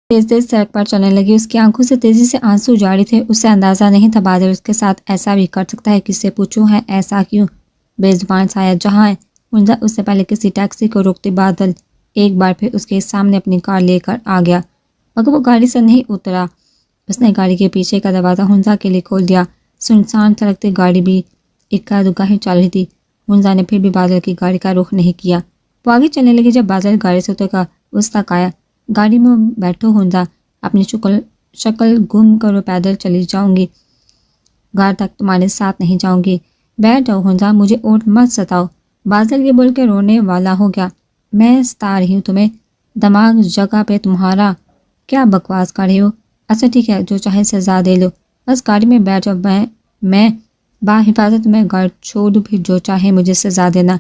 تیز تیز سڑک پر چلنے لگی۔ اس کی آنکھوں سے تیزی سے آنسو جاری تھے۔ اسے اندازہ نہیں تھا بادل اس کے ساتھ ایسا بھی کر سکتا ہے۔ کس سے پوچھوں ہے ایسا کیوں؟ بے زبان سایہ جہاں ہے۔ منزا اس سے پہلے کسی ٹیکسی کو روکتی بادل ایک بار پھر اس کے سامنے اپنی کار لے کر آ گیا، مگر وہ گاڑی سے نہیں اترا۔ اس نے گاڑی کے پیچھے کا دروازہ منزا کے لیے کھول دیا۔ سنسان سڑک تھی، گاڑی بھی اکا دکا ہی چل رہی تھی۔ منزا نے پھر بھی بادل کی گاڑی کا رخ نہیں کیا۔ وہ آگے چلنے لگی۔ جب بادل گاڑی سے اتر کر اس تک آیا، گاڑی میں بیٹھو منزا، اپنی شکل گم کرو، پیدل چلی جاؤں گی، گھر تک تمہارے ساتھ نہیں جاؤں گی۔ بیٹھ جاؤ منزا، مجھے اونٹ مت ستاؤ۔ بادل یہ بول کے رونے والا ہو گیا۔ میں ستا رہی ہوں تمہیں؟ دماغ جگہ پہ تمہارا؟ کیا بکواس کر رہی ہو؟ اچھا ٹھیک ہے، جو چاہے سزا دے لو، بس گاڑی میں بیٹھ جاؤ، میں با حفاظت میں گھر چھوڑ دوں، پھر جو چاہے مجھے سزا دینا،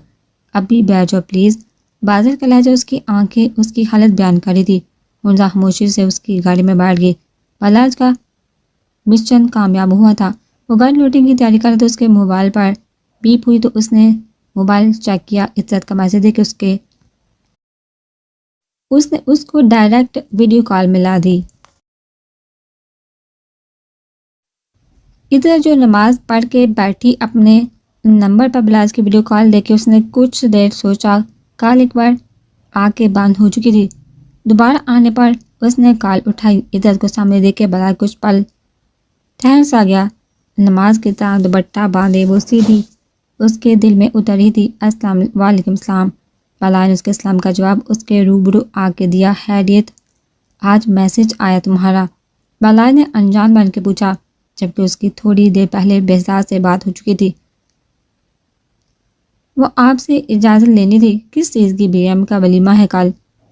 ابھی بیٹھ جاؤ پلیز۔ بادل کا لہجہ، اس کی آنکھیں اس کی حالت بیان کر رہی تھی۔ منزا خاموشی سے اس کی گاڑی میں بیٹھ گئی۔ بلاج کا مشن کامیاب ہوا تھا۔ وہ گاڑی لوٹنے کی تیاری کر رہا تھا۔ اس کے موبائل پر بیپ ہوئی تو اس نے موبائل چیک کیا۔ عزت کا میسج دیکھ کے اس نے اس کو ڈائریکٹ ویڈیو کال ملا دی۔ ادھر جو نماز پڑھ کے بیٹھی اپنے نمبر پر بلاج کی ویڈیو کال دیکھ کے اس نے کچھ دیر سوچا۔ کال ایک بار آ کے بند ہو چکی تھی۔ دوبارہ آنے پر اس نے کال اٹھائی۔ عزت کو سامنے دیکھ کے بلاج کچھ پل ٹھہر سا گیا۔ نماز کی طرح دوپٹہ باندھے وہ سیدھی اس کے دل میں اتر رہی تھی۔ السلام وعلیکم السلام۔ بلاج نے اس کے سلام کا جواب اس کے روبرو آ کے دیا۔ خیریت؟ آج میسج آیا تمہارا؟ بلاج نے انجان بن کے پوچھا، جبکہ اس کی تھوڑی دیر پہلے بہزاد سے بات ہو چکی تھی۔ وہ آپ سے اجازت لینی تھی۔ کس چیز کی؟ بی ایم کا ولیمہ ہے کل۔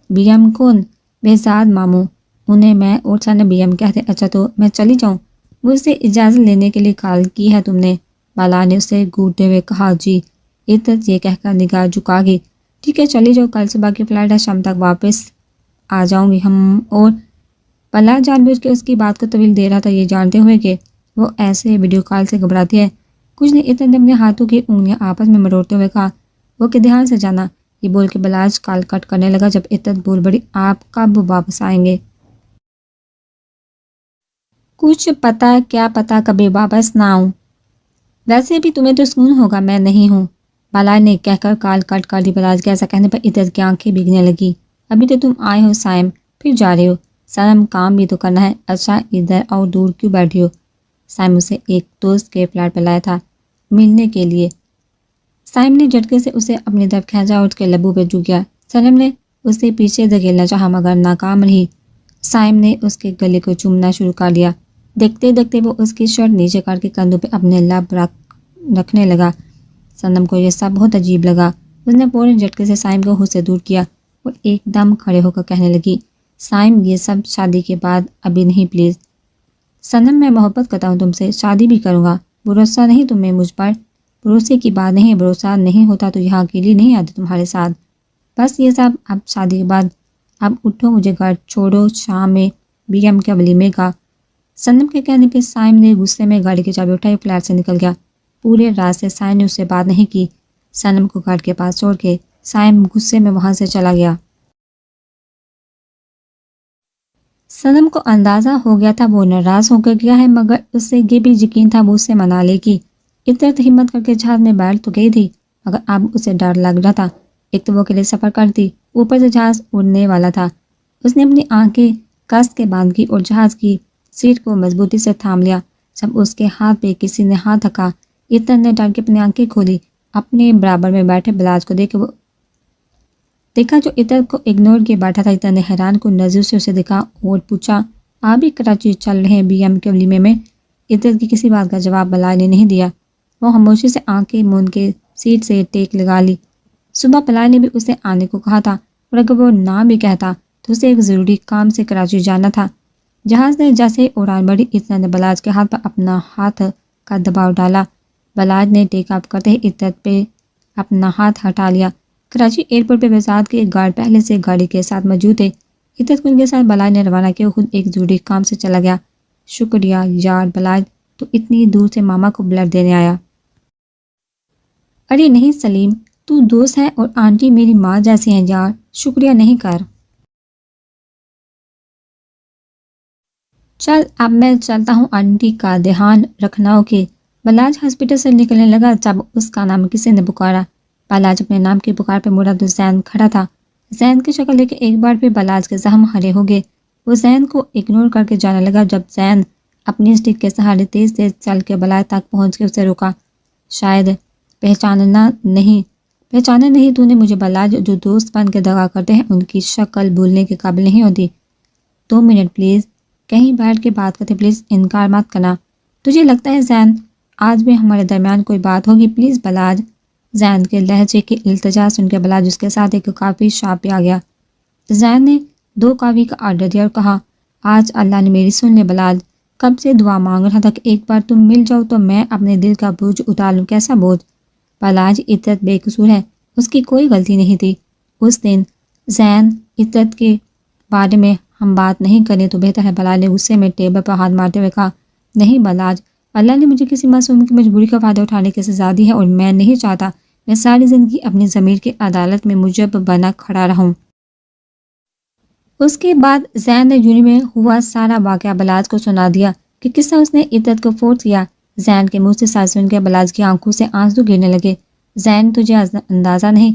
بی ایم کون؟ بہزاد ماموں، انہیں میں اور سارے بی ایم کہتے۔ اچھا تو میں چلی جاؤں؟ مجھ سے اجازت لینے کے لیے کال کی ہے تم نے؟ بلاج نے اسے گھورتے ہوئے کہا۔ جی۔ عزت یہ کہہ کر نگاہ جھکا گئی۔ ٹھیک ہے چلی جاؤ، کل صبح کی فلائٹ ہے، شام تک واپس آ جاؤں گی ہم۔ اور بلاج جان بوجھ کے اس کی بات کو طویل دے رہا تھا، یہ جانتے ہوئے کہ وہ ایسے ویڈیو کال سے گھبراتی ہے۔ کچھ نہیں، عزت نے اپنے ہاتھوں کی انگلیاں آپس میں مروڑتے ہوئے کہا۔ وہ کہ دھیان سے جانا۔ یہ بول کے بلاج کال کٹ کرنے لگا۔ جب عزت بول پڑی، آپ کب واپس آئیں گے؟ کچھ پتہ؟ کیا پتہ کبھی واپس نہ آؤں؟ ویسے بھی تمہیں تو سکون ہوگا، میں نہیں ہوں۔ بلاج نے کہہ کر کال کٹ کر دی۔ بلاج کے ایسا کہنے پر عزت کی آنکھیں بھیگنے لگی۔ ابھی تو تم آئے ہو سائم، پھر جا رہے ہو؟ سائم کام بھی تو کرنا ہے۔ اچھا ادھر آؤ، دور کیوں بیٹھی ہو؟ سائم اسے ایک دوست کے فلیٹ پہ لایا تھا ملنے کے لیے۔ سائم نے جھٹکے سے اسے اپنی طرف کھینچا اور اس کے لبوں پہ جھک گیا۔ سائم نے اسے پیچھے دھکیلنا چاہا مگر ناکام رہی۔ سائم نے اس کے گلے کو چومنا شروع کر دیا۔ دیکھتے دیکھتے وہ اس کی شرٹ نیچے کر کے کندھوں پہ اپنے لب رکھنے لگا۔ سنم کو یہ سب بہت عجیب لگا۔ اس نے فوراً جھٹکے سے سائم کو خود سے دور کیا اور ایک دم کھڑے ہو کر کہنے لگی، سائم یہ سب شادی کے بعد، ابھی نہیں پلیز۔ سنم میں محبت کرتا ہوں تم سے، شادی بھی کروں گا۔ بھروسہ نہیں تمہیں مجھ پر؟ بھروسے کی بات نہیں، بھروسہ نہیں ہوتا تو یہاں اکیلی نہیں آتی تمہارے ساتھ۔ بس یہ سب اب شادی کے بعد۔ اب اٹھو، مجھے گھر چھوڑو، شام میں بی ایم کے ولیمے کا۔ سنم کے کہنے پہ سائم نے غصے میں گاڑی کی چابی اٹھائی، فلیٹ سے نکل گیا۔ پورے رات سے سائم نے اس سے بات نہیں کی۔ سنم کو گھر کے پاس چھوڑ کے سائم غصے میں وہاں سے چلا گیا۔ سنم کو اندازہ ہو گیا تھا وہ ناراض ہو کر گیا ہے، مگر اس سے یہ بھی یقین تھا وہ اسے منا لے گی۔ عزت ہمت کر کے جہاز میں بیٹھ تو گئی تھی، مگر اب اسے ڈر لگ رہا تھا۔ ایک تو وہ اکیلے سفر کرتی، اوپر سے جہاز اڑنے والا تھا۔ اس نے اپنی آنکھیں کس کے باندھ کی اور جہاز کی سیٹ کو مضبوطی سے تھام لیا۔ جب اس کے ہاتھ پہ کسی نے ہاتھ رکھا، عزت نے ڈر کے اپنی آنکھیں کھولی۔ اپنے برابر میں بیٹھے بلاج کو دیکھا جو عزت کو اگنور کیے بیٹھا تھا۔ عزت نے حیران کن نظروں سے اسے دیکھا اور پوچھا، آپ بھی کراچی چل رہے ہیں بی ایم کے ولیمے میں؟ عزت کی کسی بات کا جواب بلاج نے نہیں دیا۔ وہ خاموشی سے آنکھیں موند کے سیٹ سے ٹیک لگا لی۔ صبح بلاج نے بھی اسے آنے کو کہا تھا، اور اگر وہ نہ بھی کہتا تو اسے ایک ضروری کام سے کراچی جانا تھا۔ جہاز نے جیسے اڑان بڑھی، عزت نے بلاج کے ہاتھ پر اپنا ہاتھ کا دباؤ ڈالا۔ بلاج نے ٹیک اپ کرتے ہی عزت پہ اپنا ہاتھ ہٹا لیا۔ کراچی ایئرپورٹ پہ بہزاد کے گارڈ پہلے سے گاڑی کے ساتھ موجود تھے۔ عزت کو ان کے ساتھ بلاج نے روانہ کیا، خود ایک ضروری کام سے چلا گیا۔ شکریہ یار بلاج، تو اتنی دور سے ماما کو بلڈ دینے آیا۔ ارے نہیں سلیم، تو دوست ہے اور آنٹی میری ماں جیسی ہیں یار، شکریہ نہیں کر۔ چل اب میں چلتا ہوں، آنٹی کا دھیان رکھنا اوکے۔ بلاج ہاسپٹل سے نکلنے لگا جب اس کا نام کسی نے پکارا۔ بلاج اپنے نام کی پکار پہ مڑا تو زین کھڑا تھا۔ زین کی شکل دیکھ کے ایک بار پھر بلاج کے زخم ہرے ہو گئے۔ وہ زین کو اگنور کر کے جانے لگا جب زین اپنی اسٹک کے سہارے تیز تیز چل کے بلاج تک پہنچ کے اسے روکا۔ شاید پہچانا نہیں تو نے مجھے، بلاج جو دوست بن کے دغا کرتے ہیں ان کی شکل بھولنے کے قابل نہیں ہوتی۔ 2 منٹ پلیز، کہیں بیٹھ کے بات کرتے، پلیز انکار مت کرنا۔ تجھے لگتا ہے زین آج بھی ہمارے درمیان کوئی بات ہوگی پلیز بلاج؟ زین کے لہجے کی التجا سن کے بلاج اس کے ساتھ ایک کافی شاپ پہ آ گیا۔ زین نے 2 کافی کا آرڈر دیا اور کہا، آج اللہ نے میری سن لے بلاج، کب سے دعا مانگ رہا تھا کہ ایک بار تم مل جاؤ تو میں اپنے دل کا بوجھ اتار لوں۔ کیسا بوجھ؟ بلاج عطرت بے قصور ہے، اس کی کوئی غلطی نہیں تھی۔ اس دن زین عطرت کے بارے میں ہم بات نہیں کریں تو بہتر ہے، بلاج نے غصے میں ٹیبل پر ہاتھ مارتے ہوئے کہا۔ نہیں بلاج، اللہ نے مجھے کسی معصوم کی مجبوری کا فائدہ اٹھانے کی سزا دی ہے اور میں نہیں چاہتا میں ساری زندگی اپنی ضمیر کی عدالت میں مجرم بنا کھڑا رہوں۔ اس کے بعد زین نے یونی میں ہوا سارا واقعہ بلاج کو سنا دیا کہ کس طرح اس نے عطرت کو فورس کیا۔ زین کے منہ سے ساتھ سن کے بلاج کی آنکھوں سے آنسو گرنے لگے۔ زین تجھے اندازہ نہیں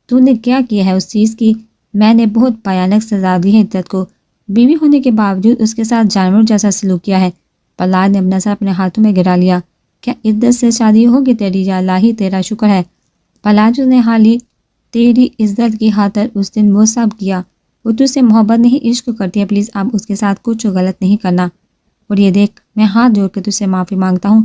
تو نے کیا کیا ہے اس چیز کی، میں نے بہت بھیانک سزا دی ہے عطرت کو، بیوی ہونے کے باوجود اس کے ساتھ جانور جیسا سلوک کیا ہے۔ بلاج نے اپنا سر اپنے ہاتھوں میں گرا لیا۔ کیا عزت سے شادی ہوگی تیری؟ یا الہی تیرا شکر ہے بلاج نے حال ہی تیری عزت کی خاطر اس دن وہ سب کیا۔ وہ تجھ سے محبت نہیں عشق کرتی ہے، پلیز اب اس کے ساتھ کچھ غلط نہیں کرنا۔ اور یہ دیکھ میں ہاتھ جوڑ کے تجھ سے معافی مانگتا ہوں،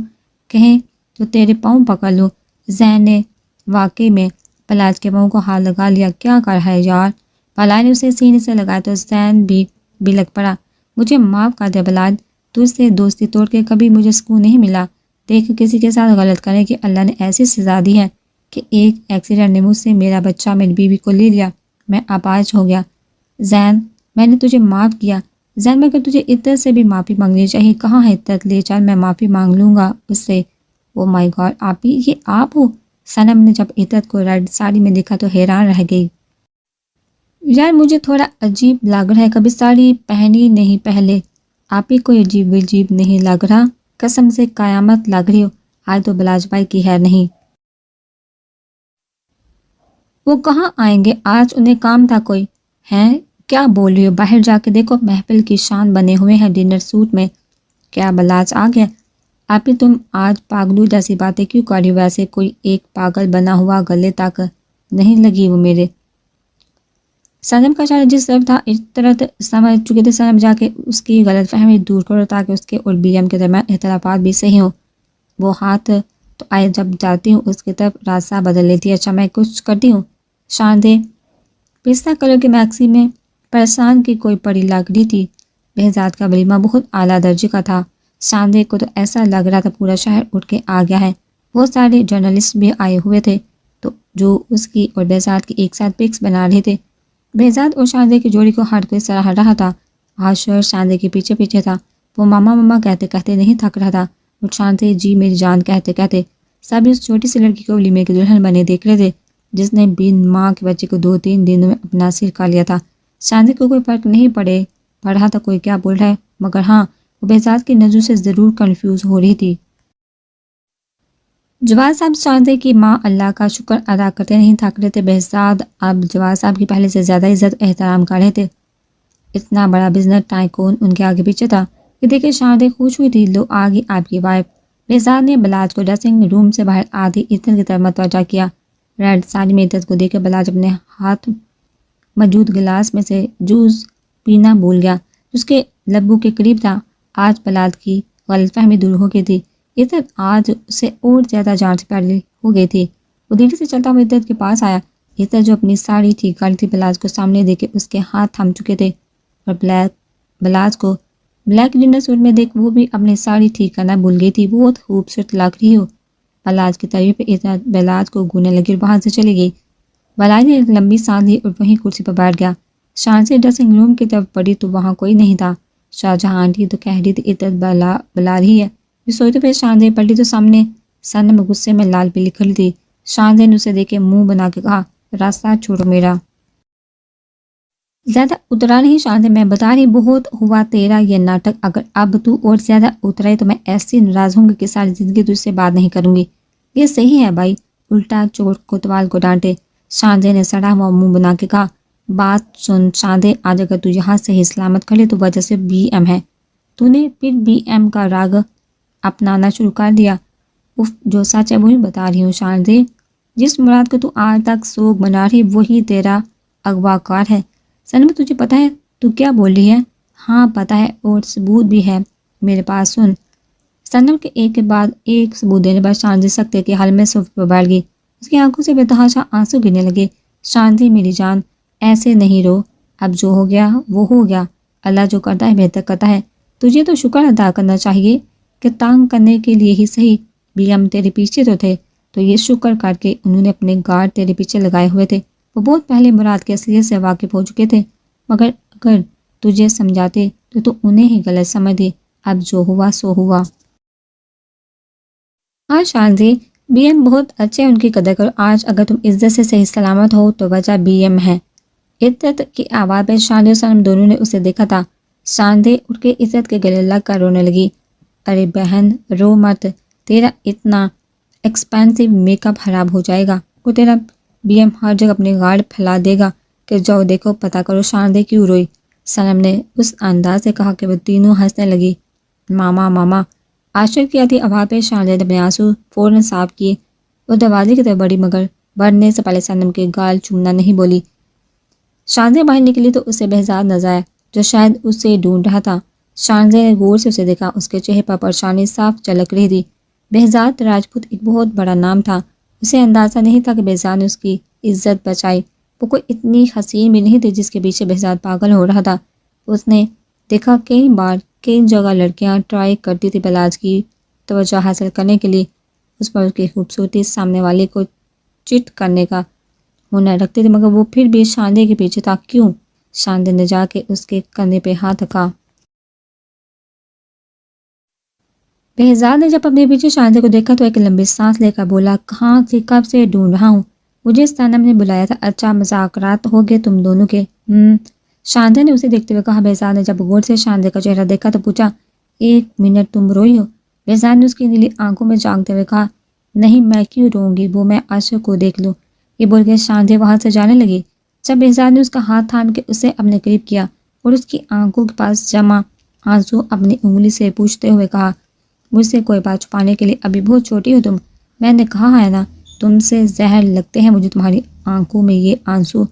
کہیں تو تیرے پاؤں پکڑ لوں۔ زین نے واقعی میں بلاج کے پاؤں کو ہاتھ لگا لیا۔ کیا کر رہا ہے یار؟ بلاج نے اسے سینے سے لگایا تو زین بھی بلک پڑا۔ مجھے معاف کر دے بلاج، تجھ سے دوستی توڑ کے کبھی مجھے سکون نہیں ملا۔ دیکھ کسی کے ساتھ غلط کرنے کی اللہ نے ایسی سزا دی ہے کہ ایک ایکسیڈنٹ نے مجھ سے میرا بچہ میری بیوی کو لے لیا، میں اپاہج ہو گیا۔ زین میں نے تجھے معاف کیا۔ زین مگر تجھے عطرت سے بھی معافی مانگنی چاہیے، کہاں ہے عطرت؟ لے چل میں معافی مانگ لوں گا اس سے۔ او مائی گاڈ، آپ ہی یہ آپ ہو؟ صنم نے جب عطرت کو ریڈ ساڑی میں دیکھا تو حیران رہ گئی۔ یار مجھے تھوڑا عجیب لگ رہا ہے، کبھی ساڑی پہنی نہیں پہلے، آپ ہی کوئی عجیب عجیب نہیں لگ رہا، قسم سے قیامت لگ رہی ہو۔ آج تو بلاج بھائی کی خیر نہیں، وہ کہاں آئیں گے آج، انہیں کام تھا کوئی؟ ہیں کیا بول رہی ہو؟ باہر جا کے دیکھو، محفل کی شان بنے ہوئے ہیں ڈنر سوٹ میں۔ کیا بلاج آ گیا؟ آپ ہی تم آج پاگلو جیسی باتیں کیوں کر رہی ہو؟ ویسے کوئی ایک پاگل بنا ہوا گلے تک نہیں لگی وہ میرے۔ صنم کا اشارہ جس طرف تھا عطرت سمجھ چکے تھے، صنم جا کے اس کی غلط فہمی دور کرو تاکہ اس کے اور BM کے درمیان اختلافات بھی صحیح ہوں۔ وہ ہاتھ تو آئے جب جاتی ہوں اس کی طرف راستہ بدل لیتی ہے۔ اچھا میں کچھ کرتی ہوں؟ شاندے پستہ کلر کے میکسی میں پرسان کی کوئی پری لگ رہی تھی۔ بہزاد کا ولیمہ بہت اعلیٰ درجے کا تھا۔ شاندے کو تو ایسا لگ رہا تھا پورا شہر اٹھ کے آ گیا ہے۔ بہت سارے جرنلسٹ بھی آئے ہوئے تھے تو جو اس کی اور بہزاد کی ایک ساتھ پکس بنا رہے تھے۔ بہزاد اور شاندے کی جوڑی کو ہر کوئی سراہ رہا تھا۔ عاشر شاندے کے پیچھے پیچھے تھا، وہ ماما ماما کہتے کہتے نہیں تھک رہا تھا اور شاندے جی میری جان کہتے کہتے سب اس چھوٹی سی لڑکی کو ولیمے کی دلہن بنے دیکھ رہے تھے جس نے بن ماں کے بچے کو 2-3 دنوں میں اپنا سر کھا لیا تھا۔ شاندے کو کوئی فرق نہیں پڑ رہا تھا کوئی کیا بول رہا ہے، مگر ہاں وہ بہزاد کی نظروں سے ضرور کنفیوز ہو رہی تھی۔ جواد صاحب شاندے کی ماں اللہ کا شکر ادا کرتے نہیں تھک رہے تھے۔ بہزاد اب جواد صاحب کی پہلے سے زیادہ عزت احترام کر رہے تھے۔ اتنا بڑا بزنس ٹائکون ان کے آگے پیچھے تھا کہ دیکھے شاندے خوش ہوئی تھی۔ لو آگے آپ کی وائف۔ بہزاد نے بلاج کو ڈریسنگ روم سے باہر آدھی عطر کی طرف متوجہ کیا۔ ریڈ ساڑی میں عطرت کو دیکھ کے بلاج اپنے ہاتھ موجود گلاس میں سے جوس پینا بھول گیا اس کے لبوں کے قریب تھا۔ آج بلاج کی غلط فہمی دور ہو گئی تھی۔ عطرت آج اسے اور زیادہ جان سے پیاری ہو گئی تھی۔ وہ دھیرے سے چلتا ہوا عطرت کے پاس آیا۔ عطرت جو اپنی ساڑی ٹھیک کر تھی بلاج کو سامنے دے کے اس کے ہاتھ تھم چکے تھے اور بلاج کو بلیک ڈنر سوٹ میں دیکھ وہ بھی اپنی ساڑی ٹھیک کرنا بھول گئی تھی۔ بہت خوبصورت لگ رہی ہو۔ بلاج کی تعریف پہ عطرت بلاج کو گھونے لگی اور وہاں سے چلی گئی۔ بلاج نے ایک لمبی سانس لی اور وہیں کرسی پر بیٹھ گیا۔ شان سے ڈریسنگ روم کی طرف پڑی تو وہاں کوئی نہیں تھا۔ شاہجہاں آنٹی تو کہہ رہی تھی عطرت بلا رہی ہے۔ یہ سوچتے پہ شاندے پلٹی تو سامنے صنم غصے میں لال پیلی کھڑی تھی۔ شاندے نے اسے دیکھ کے منہ بنا کے کہا، راستہ چھوڑو میرا۔ زیادہ اترا نہیں شاندے، میں بتا رہی بہت ہوا تیرا یہ ناٹک، اگر اب تو اور زیادہ اترے تو میں ایسی ناراض ہوں گی کہ ساری زندگی تجھ سے بات نہیں کروں گی۔ یہ صحیح ہے بھائی، الٹا چوٹ کوتوال کو ڈانٹے۔ شاندے نے سڑا ہوا منہ بنا کے کہا، بات سن شاندے، آج اگر تو یہاں سے ہی سلامت کھڑے تو وجہ سے بی ایم ہے۔ تو نے پھر بی ایم کا راگ اپنانا شروع کر دیا۔ اف، جو سچ ہے وہی بتا رہی ہوں شاندے، جس مراد کو تو آج تک سوگ بنا رہی وہی تیرا اغوا کار ہے۔ سنم، تجھے پتہ ہے تو کیا بول رہی ہے؟ ہاں پتہ ہے، اور ثبوت بھی ہے میرے پاس، سن۔ سنم کے ایک کے بعد ایک ثبوت دینے پر شاندی سکتے کے حل میں صف پر بیٹھ گئی۔ اس کی آنکھوں سے بے تحاشا آنسو گرنے لگے۔ شاندی میری جان، ایسے نہیں رو، اب جو ہو گیا وہ ہو گیا، اللہ جو کرتا ہے بہتر کرتا ہے۔ تجھے تو شکر ادا کرنا چاہیے کہ تانگ کرنے کے لیے ہی صحیح بھی ہم تیرے پیچھے تو تھے، تو یہ شکر کر کے انہوں نے اپنے گارڈ تیرے پیچھے لگائے ہوئے تھے۔ وہ بہت پہلے مراد کی اصلیت سے واقف ہو چکے تھے، مگر اگر تجھے سمجھاتے تو انہیں ہی غلط سمجھتی۔ اب جو ہوا سو ہوا۔ ہاں شاندی، بی ایم بہت اچھے، ان کی قدر کرو۔ آج اگر تم عزت سے صحیح سلامت ہو تو وجہ بی ایم ہے۔ عزت کی آواز پہ شاندی اور سنم دونوں نے اسے دیکھا تھا۔ شاندی اٹھ کے عزت کے گلے لگ کر رونے لگی۔ ارے بہن رو مت، تیرا اتنا ایکسپینسو میک اپ خراب ہو جائے گا، وہ تیرا بی ایم ہر جگہ اپنی گارڈ پھیلا دے گا کہ جاؤ دیکھو پتہ کرو شاندی کیوں روئی۔ سنم نے اس انداز سے کہا کہ وہ تینوں ہنسنے لگی۔ ماما ماما، عاشق کی آتی آواز پہ شاندی نے اپنے آنسو فوراً صاف کیے۔ وہ دروازے کی طرف بڑھی مگر بڑھنے سے پہلے سنم کے گال چومنا نہیں بولی۔ شاندی باہر نکلی تو اسے بہزاد نظر آیا جو شاید اسے ڈھونڈ رہا تھا۔ شاندی نے غور سے اسے دیکھا، اس کے چہرے پر پریشانی صاف جھلک رہی تھی۔ بہزاد راجپوت ایک بہت بڑا نام تھا، اسے اندازہ نہیں تھا کہ بہزاد نے اس کی عزت بچائی۔ وہ کوئی اتنی حسین بھی نہیں تھی جس کے پیچھے بہزاد پاگل ہو رہا تھا۔ اس نے دیکھا کئی بار کئی جگہ لڑکیاں ٹرائی کرتی تھی بلاج کی توجہ حاصل کرنے کے لیے، اس پر اس کی خوبصورتی سامنے والے کو چٹ کرنے کا ہنر رکھتی تھی، مگر وہ پھر بھی شاندی کے پیچھے تھا۔ کیوں؟ شاندی نے جا کے اس کے کندھے پہ ہاتھ رکھا۔ بہزاد نے جب اپنے پیچھے شاندی کو دیکھا تو ایک لمبی سانس لے کر بولا، کہاں سے کب سے ڈھونڈ رہا ہوں، مجھے سنم نے بلایا تھا۔ اچھا مذاکرات ہو گئے تم دونوں کے؟ شاندی نے اسے دیکھتے ہوئے کہا۔ بہزاد نے جب غور سے شاندی کا چہرہ دیکھا تو پوچھا، ایک منٹ تم روئی ہو؟ بہزاد نے اس کی نیلی آنکھوں میں جھانکتے ہوئے کہا، نہیں میں کیوں روؤں گی، وہ میں عاشق کو دیکھ لوں۔ یہ بول کے شاندی وہاں سے جانے لگی جب بہزاد نے اس کا ہاتھ تھام کے اسے اپنے قریب کیا اور اس کی آنکھوں کے پاس جمع آنسو اپنی انگلی سے پوچھتے ہوئے کہا، مجھ سے کوئی بات چھپانے کے لیے ابھی بہت چھوٹی ہو تم، میں نے کہا ہے نا تم سے زہر لگتے ہیں مجھے تمہاری آنکھوں میں یہ آنسو۔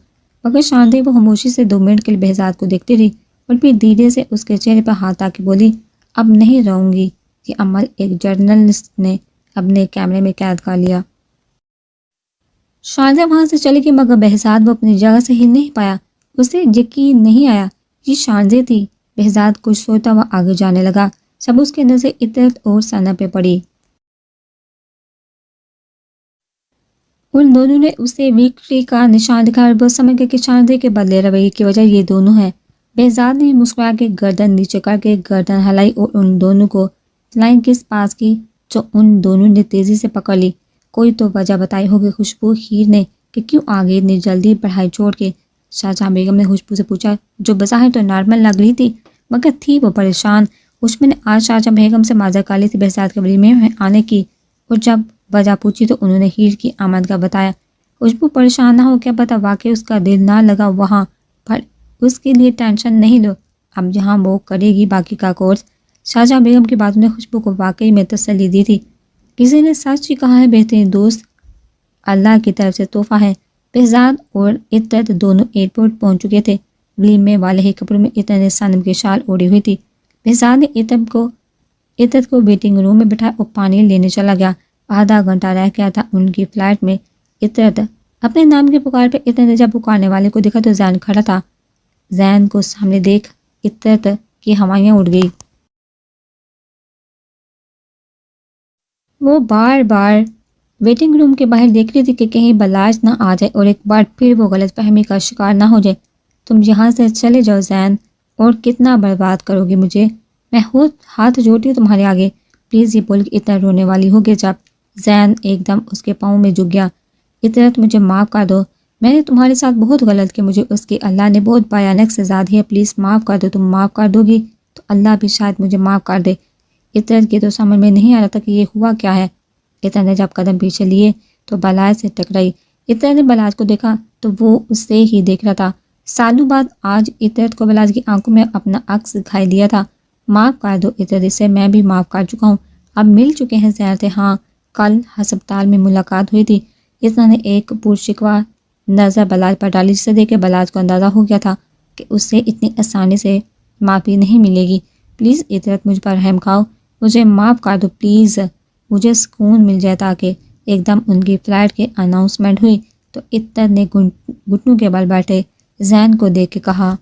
مگر شاندی وہ خاموشی سے 2 منٹ کے لیے بہزاد کو دیکھتی رہی اور پھر دھیرے سے اس کے چہرے پر ہاتھ آ کے بولی، اب نہیں رہوں گی۔ یہ عمل ایک جرنلسٹ نے اپنے کیمرے میں قید کر لیا۔ شاندی وہاں سے چلی گئی مگر بہزاد وہ اپنی جگہ سے ہل نہیں پایا۔ اسے یقین نہیں آیا یہ شاندی تھی۔ بہزاد کچھ سوچتا ہوا آگے جانے لگا، سب اس کے نظر عطرت اور سنم پہ پڑی۔ ان دونوں نے اسے وکٹری کا نشان دکھایا اور وہ سمجھ گئے کہ شاندی کے بدلے رویے کی وجہ یہ دونوں ہیں۔ بہزاد نے مسکرا کے گردن نیچے کر کے گردن ہلائی اور ان دونوں کو فلائنگ کس پاس کی جو ان دونوں نے تیزی سے پکڑ لی۔ کوئی تو وجہ بتائی ہوگی خوشبو ہیر نے کہ کیوں آگے اتنی جلدی پڑھائی چھوڑ کے۔ شاہجہاں بیگم نے خوشبو سے پوچھا، جو بظاہر تو نارمل لگ رہی تھی مگر تھی وہ پریشان۔ خوشبو نے آج شاہجہاں بیگم سے معذرت کر لی تھی بہزاد کے ولیمے میں آنے کی، اور جب وجہ پوچھی تو انہوں نے ہیر کی آمد کا بتایا۔ خوشبو پریشان نہ ہو، کیا پتہ واقعی اس کا دل نہ لگا وہاں، پر اس کے لیے ٹینشن نہیں لو، اب جہاں وہ کرے گی باقی کا کورس۔ شاہجہاں بیگم کی باتوں نے خوشبو کو واقعی میں تسلی دی تھی۔ کسی نے سچ ہی کہا ہے، بہترین دوست اللہ کی طرف سے تحفہ ہے۔ بہزاد اور عطرت دونوں ایئرپورٹ پہنچ چکے تھے۔ ولیمے والے ہی کپڑوں میں عطرت نے سنم کی شال اوڑھی ہوئی تھی۔ بہزاد نے عطرت کو ویٹنگ روم میں بٹھایا اور پانی لینے چلا گیا۔ آدھا گھنٹہ رہ گیا تھا ان کی فلائٹ میں۔ عطرت اپنے نام کی پکار پہ عطرت نے جب پکارنے والے کو دیکھا تو زین کھڑا تھا۔ زین کو سامنے دیکھ عطرت کی ہوائیاں اڑ گئی۔ وہ بار بار ویٹنگ روم کے باہر دیکھ رہی تھی کہ کہیں بلاج نہ آ جائے اور ایک بار پھر وہ غلط فہمی کا شکار نہ ہو جائے۔ تم یہاں سے چلے جاؤ زین، اور کتنا برباد کرو گی مجھے، میں ہاتھ جوڑتی ہوں تمہارے آگے، پلیز۔ یہ بول کے اتنا رونے والی ہو گئی جب زین ایک دم اس کے پاؤں میں جھک گیا۔ عطرت مجھے معاف کر دو، میں نے تمہارے ساتھ بہت غلط کیا، مجھے اس کی اللہ نے بہت بھیانک سزا دی ہے، پلیز معاف کر دو۔ تم معاف کر دو گی تو اللہ بھی شاید مجھے معاف کر دے۔ عطرت کی تو سمجھ میں نہیں آ رہا تھا کہ یہ ہوا کیا ہے۔ عطرت نے جب قدم پیچھے لیے تو بلاج سے ٹکرائی۔ عطرت نے بلاج کو دیکھا تو وہ اس سے ہی دیکھ رہا تھا۔ سالوں بعد آج عطرت کو بلاج کی آنکھوں میں اپنا عکس دکھائی دیا تھا۔ معاف کر دو عطرت، اس سے میں بھی معاف کر چکا ہوں، اب مل چکے ہیں زہر سے۔ ہاں، کل ہسپتال میں ملاقات ہوئی تھی۔ عطرت نے ایک پرشکوہ نظر بلاج پر ڈالی، جسے دیکھ کے بلاج کو اندازہ ہو گیا تھا کہ اس سے اتنی آسانی سے معافی نہیں ملے گی۔ پلیز عطرت، مجھ پر رحم کھاؤ، مجھے معاف کر دو پلیز، مجھے سکون مل جائے۔ تاکہ ایک دم ان کی فلائٹ کی اناؤنسمنٹ ہوئی تو عطرت نے گھٹنوں کے بل بیٹھے زین کو دیکھ کے کہا،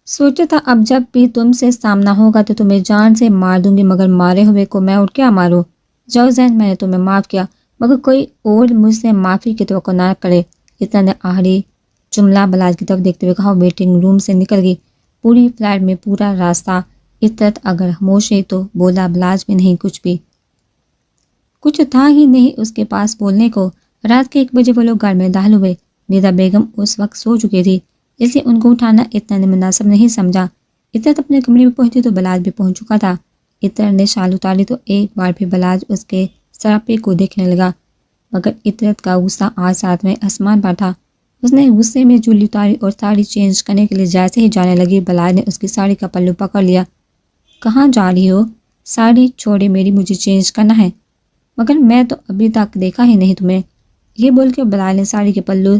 سوچا تھا اب جب بھی تم سے سامنا ہوگا تو تمہیں جان سے مار دوں گی، مگر مارے ہوئے کو میں اٹھ کیا ماروں؟ جاؤ زین، میں نے تمہیں معاف کیا، مگر کوئی اور مجھ سے معافی کی توقع نہ کرے۔ عطرت نے آخری جملہ بلاج کی طرف دیکھتے ہوئے کہا۔ ویٹنگ روم سے نکل گئی۔ پوری فلائٹ میں پورا راستہ عطرت اگر خاموش رہی تو بولا بلاج بھی نہیں، کچھ تھا ہی نہیں اس کے پاس بولنے کو۔ رات کے 1 بجے وہ لوگ گھر میں داخل ہوئے۔ ندا بیگم اس وقت سو چکی تھی، اس لیے ان کو اٹھانا عطرت نے مناسب نہیں سمجھا۔ عطرت اپنے کمرے میں پہنچی تو بلاج بھی پہنچ چکا تھا۔ عطرت نے شال اتاری تو ایک بار پھر بلاج اس کے سراپے کو دیکھنے لگا، مگر عطرت کا غصہ آج ساتھ میں آسمان پر تھا۔ اس نے غصے میں جولی اتاری اور ساڑی چینج کرنے کے لیے جیسے ہی جانے لگی، بلاج نے اس کی ساڑی کا پلو پکڑ لیا۔ کہاں جا رہی ہو؟ ساڑی چھوڑے میری، مجھے چینج کرنا ہے۔ مگر میں تو ابھی تک دیکھا ہی نہیں تمہیں۔ یہ بول کے بلاج نے ساڑی کے پلو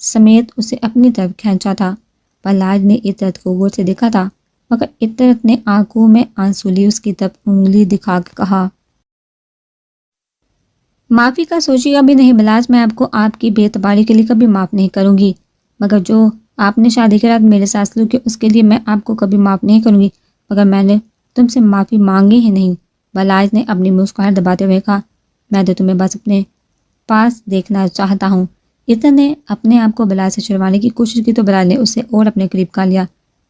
سمیت اسے اپنی طرف کھینچا تھا۔ بلاج نے عطرت کو غور سے دیکھا تھا، مگر عطرت نے آنکھوں میں آنسو لی اس کی طرف انگلی دکھا کے کہا، معافی کا سوچیے گا بھی نہیں بلاج، میں آپ کو آپ کی بے اعتباری کے لیے کبھی معاف نہیں کروں گی، مگر جو آپ نے شادی کے رات میرے ساتھ سلوک کیا اس کے لیے میں آپ کو کبھی معاف نہیں کروں گی، مگر میں نے تم سے معافی مانگی ہی نہیں۔ بلاج نے اپنی مسکراہٹ دباتے ہوئے کہا، میں تو تمہیں بس اپنے پاس دیکھنا چاہتا ہوں۔ عطرت نے اپنے آپ کو بلاج سے چھڑوانے کی کوشش کی تو بلاج نے اسے اور اپنے قریب کر لیا۔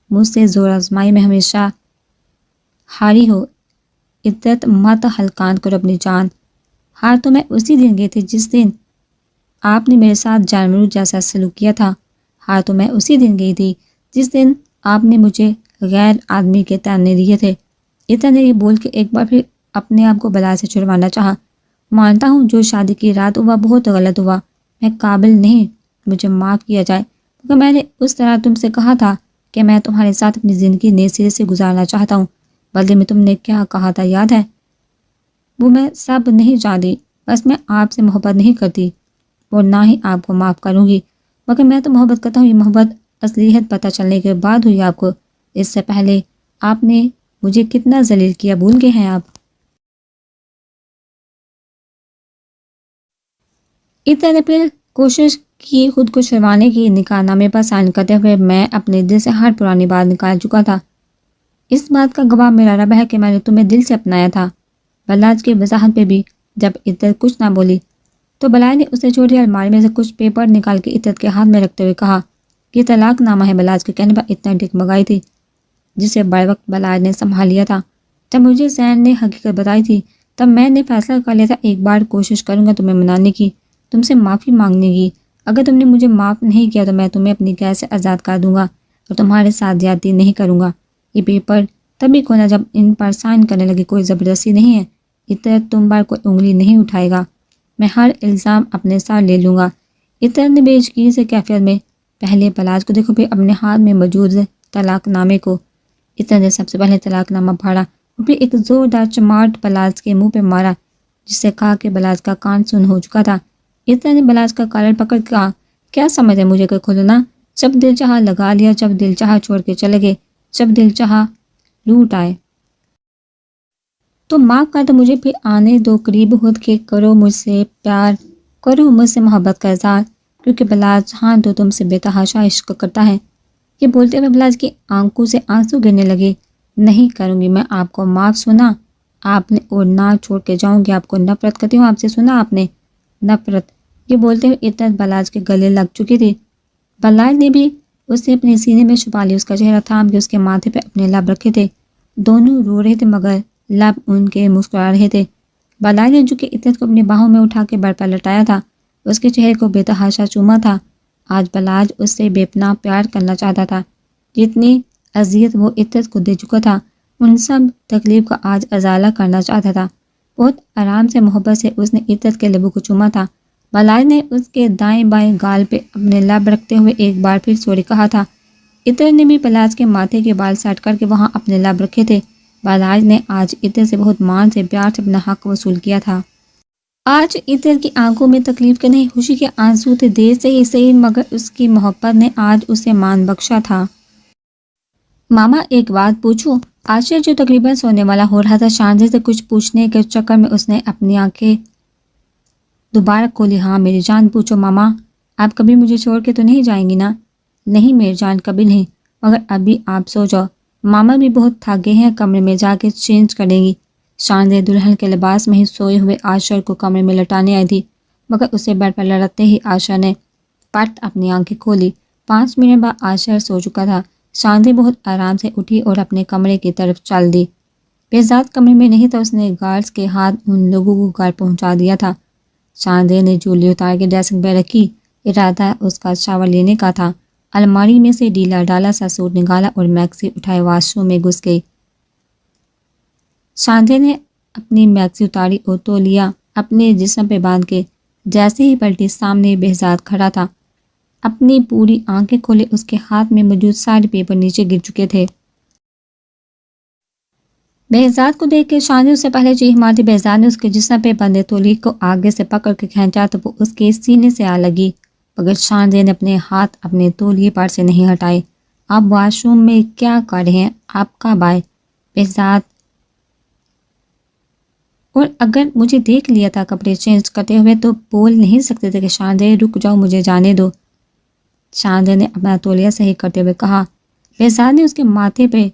مجھ سے زور آزمائی میں ہمیشہ ہاری ہو عطرت، مت ہلکان کرو اپنی جان۔ ہار تو میں اسی دن گئی تھی جس دن آپ نے میرے ساتھ جانوروں جیسا سلوک کیا تھا۔ ہار تو میں اسی دن گئی تھی جس دن آپ نے مجھے غیر آدمی کے تانے دیے تھے۔ عطرت نے یہ بول کے ایک بار پھر اپنے آپ کو بلاج سے چھڑوانا چاہا۔ مانتا ہوں جو شادی کی رات ہوا بہت غلط ہوا، میں قابل نہیں مجھے معاف کیا جائے، کیونکہ میں نے اس طرح تم سے کہا تھا کہ میں تمہارے ساتھ اپنی زندگی نئے سرے سے گزارنا چاہتا ہوں۔ بدلے میں تم نے کیا کہا تھا یاد ہے؟ وہ میں سب نہیں جانتی، بس میں آپ سے محبت نہیں کرتی اور نہ ہی آپ کو معاف کروں گی، مگر میں تو محبت کرتا ہوں۔ یہ محبت اصلیت پتہ چلنے کے بعد ہوئی آپ کو، اس سے پہلے آپ نے مجھے کتنا ذلیل کیا بھول گئے ہیں آپ؟ عطرت نے پھر کوشش کی خود کو چھڑوانے کی۔ نکاح نامے پر سائن کرتے ہوئے میں اپنے دل سے ہر پرانی بات نکال چکا تھا۔ اس بات کا گواہ میرا رب ہے کہ میں نے تمہیں دل سے اپنایا تھا۔ بلاج کی وضاحت پہ بھی جب عطرت کچھ نہ بولی تو بلاج نے اسے چھوٹی الماری میں سے کچھ پیپر نکال کے عطرت کے ہاتھ میں رکھتے ہوئے کہا، یہ طلاق نامہ ہے۔ بلاج کے کہنے پر اتنا ٹکمگائی تھی جسے بڑے وقت بلاج نے سنبھال لیا تھا۔ جب مجھے زین نے حقیقت بتائی تھی تب میں نے فیصلہ کر لیا تھا ایک بار کوشش کروں گا تمہیں منانے کی، تم سے معافی مانگنے کی۔ اگر تم نے مجھے معاف نہیں کیا تو میں تمہیں اپنی قید سے آزاد کر دوں گا اور تمہارے ساتھ زیادتی نہیں کروں گا۔ یہ پیپر تبھی کھولا جب ان پر سائن کرنے لگے، کوئی زبردستی نہیں ہے۔ عطرت تم پر کوئی انگلی نہیں اٹھائے گا، میں ہر الزام اپنے ساتھ لے لوں گا۔ عطرت نے بے یقینی سے کیفیت میں پہلے بلاج کو دیکھو پھر اپنے ہاتھ میں موجود طلاق نامے کو۔ عطرت نے سب سے پہلے طلاق نامہ پڑھا اور پھر ایک زوردار چماٹ بلاج کے منہ پہ مارا، جس سے کہا کہ بلاج کا کان سن ہو چکا تھا۔ عطرت نے بلاج کا کالر پکڑ کے کہا، کیا سمجھے مجھے کہ کھولنا؟ جب دل چاہا لگا لیا، جب دل چاہا چھوڑ کے چلے گئے، جب دل چاہا لوٹ آئے۔ تو معاف کر دو مجھے، پھر آنے دو قریب خود کے، کرو مجھ سے پیار، کرو مجھ سے محبت کا اظہار، کیونکہ بلاج ہاں تو تم سے بے تحاشا عشق کرتا ہے۔ یہ بولتے ہوئے بلاج کی آنکھوں سے آنسو گرنے لگے۔ نہیں کروں گی میں آپ کو معاف، سنا آپ نے، اور نہ چھوڑ کے جاؤں گی آپ کو، نفرت کرتی ہوں آپ سے، سنا آپ نے، نفرت۔ یہ بولتے ہوئے عطرت بلاج کے گلے لگ چکی تھی۔ بلاج نے بھی اسے اپنے سینے میں چھپا لی، اس کا چہرہ تھام کے اس کے ماتھے پہ اپنے لب رکھے تھے۔ دونوں رو رہے تھے مگر لب ان کے مسکرا رہے تھے۔ بالائی نے جھک کے عطر کو اپنی باہوں میں اٹھا کے بر پر لٹایا تھا، اس کے چہرے کو بے تحاشا چوما تھا۔ آج بلاج اس سے بے پناہ پیار کرنا چاہتا تھا، جتنی اذیت وہ عطر کو دے چکا تھا ان سب تکلیف کا آج ازالہ کرنا چاہتا تھا۔ بہت آرام سے محبت سے اس نے عطر کے لبوں کو چوما تھا۔ بالاج نے اس کے دائیں بائیں گال پہ اپنے لب رکھتے ہوئے ایک بار پھر سوری کہا تھا۔ عطر نے بھی بالاج کے ماتھے کے بال سیٹ کر کے وہاں اپنے لب رکھے تھے۔ بالاج نے آج عطر سے بہت مان سے پیار سے اپنا حق وصول کیا تھا۔ آج عطر کی آنکھوں میں تکلیف کے نہیں خوشی کے آنسو تھے، دیر سے ہی صحیح مگر اس کی محبت نے آج اسے مان بخشا تھا۔ ماما ایک بات پوچھوں؟ عاشر جو تقریباً سونے والا ہو رہا تھا، شاندے سے کچھ پوچھنے کے چکر میں اس نے اپنی آنکھیں دوبارہ کھولی۔ ہاں میری جان پوچھو ماما، آپ کبھی مجھے چھوڑ کے تو نہیں جائیں گی نا؟ نہیں میری جان کبھی نہیں، مگر ابھی آپ سو جاؤ، ماما بھی بہت تھک گئے ہیں، کمرے میں جا کے چینج کریں گی۔ شاندے دلہن کے لباس میں ہی سوئے ہوئے عاشر کو کمرے میں لٹانے آئی تھی، مگر اسے بیڈ پر لڑتے ہی عاشر نے پٹ اپنی آنکھیں کھولی۔ 5 منٹ بعد عاشر سو چکا تھا۔ شاندے بہت آرام سے اٹھی اور اپنے کمرے کی طرف چل دی۔ بہزاد کمرے میں نہیں تھا، اس نے گارڈز کے ہاتھ ان لوگوں کو گھر پہنچا دیا تھا۔ شاندے نے جولی اتار کے ڈریسنگ پہ رکھی، ارادہ اس کا شاور لینے کا تھا۔ الماری میں سے ڈھیلا ڈالا سا سوٹ نکالا اور میکسی اٹھائے واش روم میں گھس گئی۔ شاندے نے اپنی میکسی اتاری اور تولیہ اپنے جسم پہ باندھ کے جیسے ہی پلٹی، سامنے بہزاد کھڑا تھا۔ اپنی پوری آنکھیں کھولے، اس کے ہاتھ میں موجود سارے پیپر نیچے گر چکے تھے۔ بہزاد کو دیکھ کے شاندے اس سے پہلے چیخ مار دی۔ بہزاد نے اس کے جسم پہ بندھے تولیے کو آگے سے پکڑ کے کھینچا تو وہ اس کے سینے سے آ لگی، مگر شاندے نے اپنے ہاتھ اپنے تولیے پر سے نہیں ہٹائے۔ آپ واش روم میں کیا کر رہے ہیں؟ آپ کب آئے؟ بہزاد، اور اگر مجھے دیکھ لیا تھا کپڑے چینج کرتے ہوئے تو بول نہیں سکتے تھے کہ شاندے رک جاؤ، مجھے جانے دو۔ شاندے نے اپنا تولیہ صحیح کرتے ہوئے کہا۔ بہزاد نے اس کے ماتھے پہ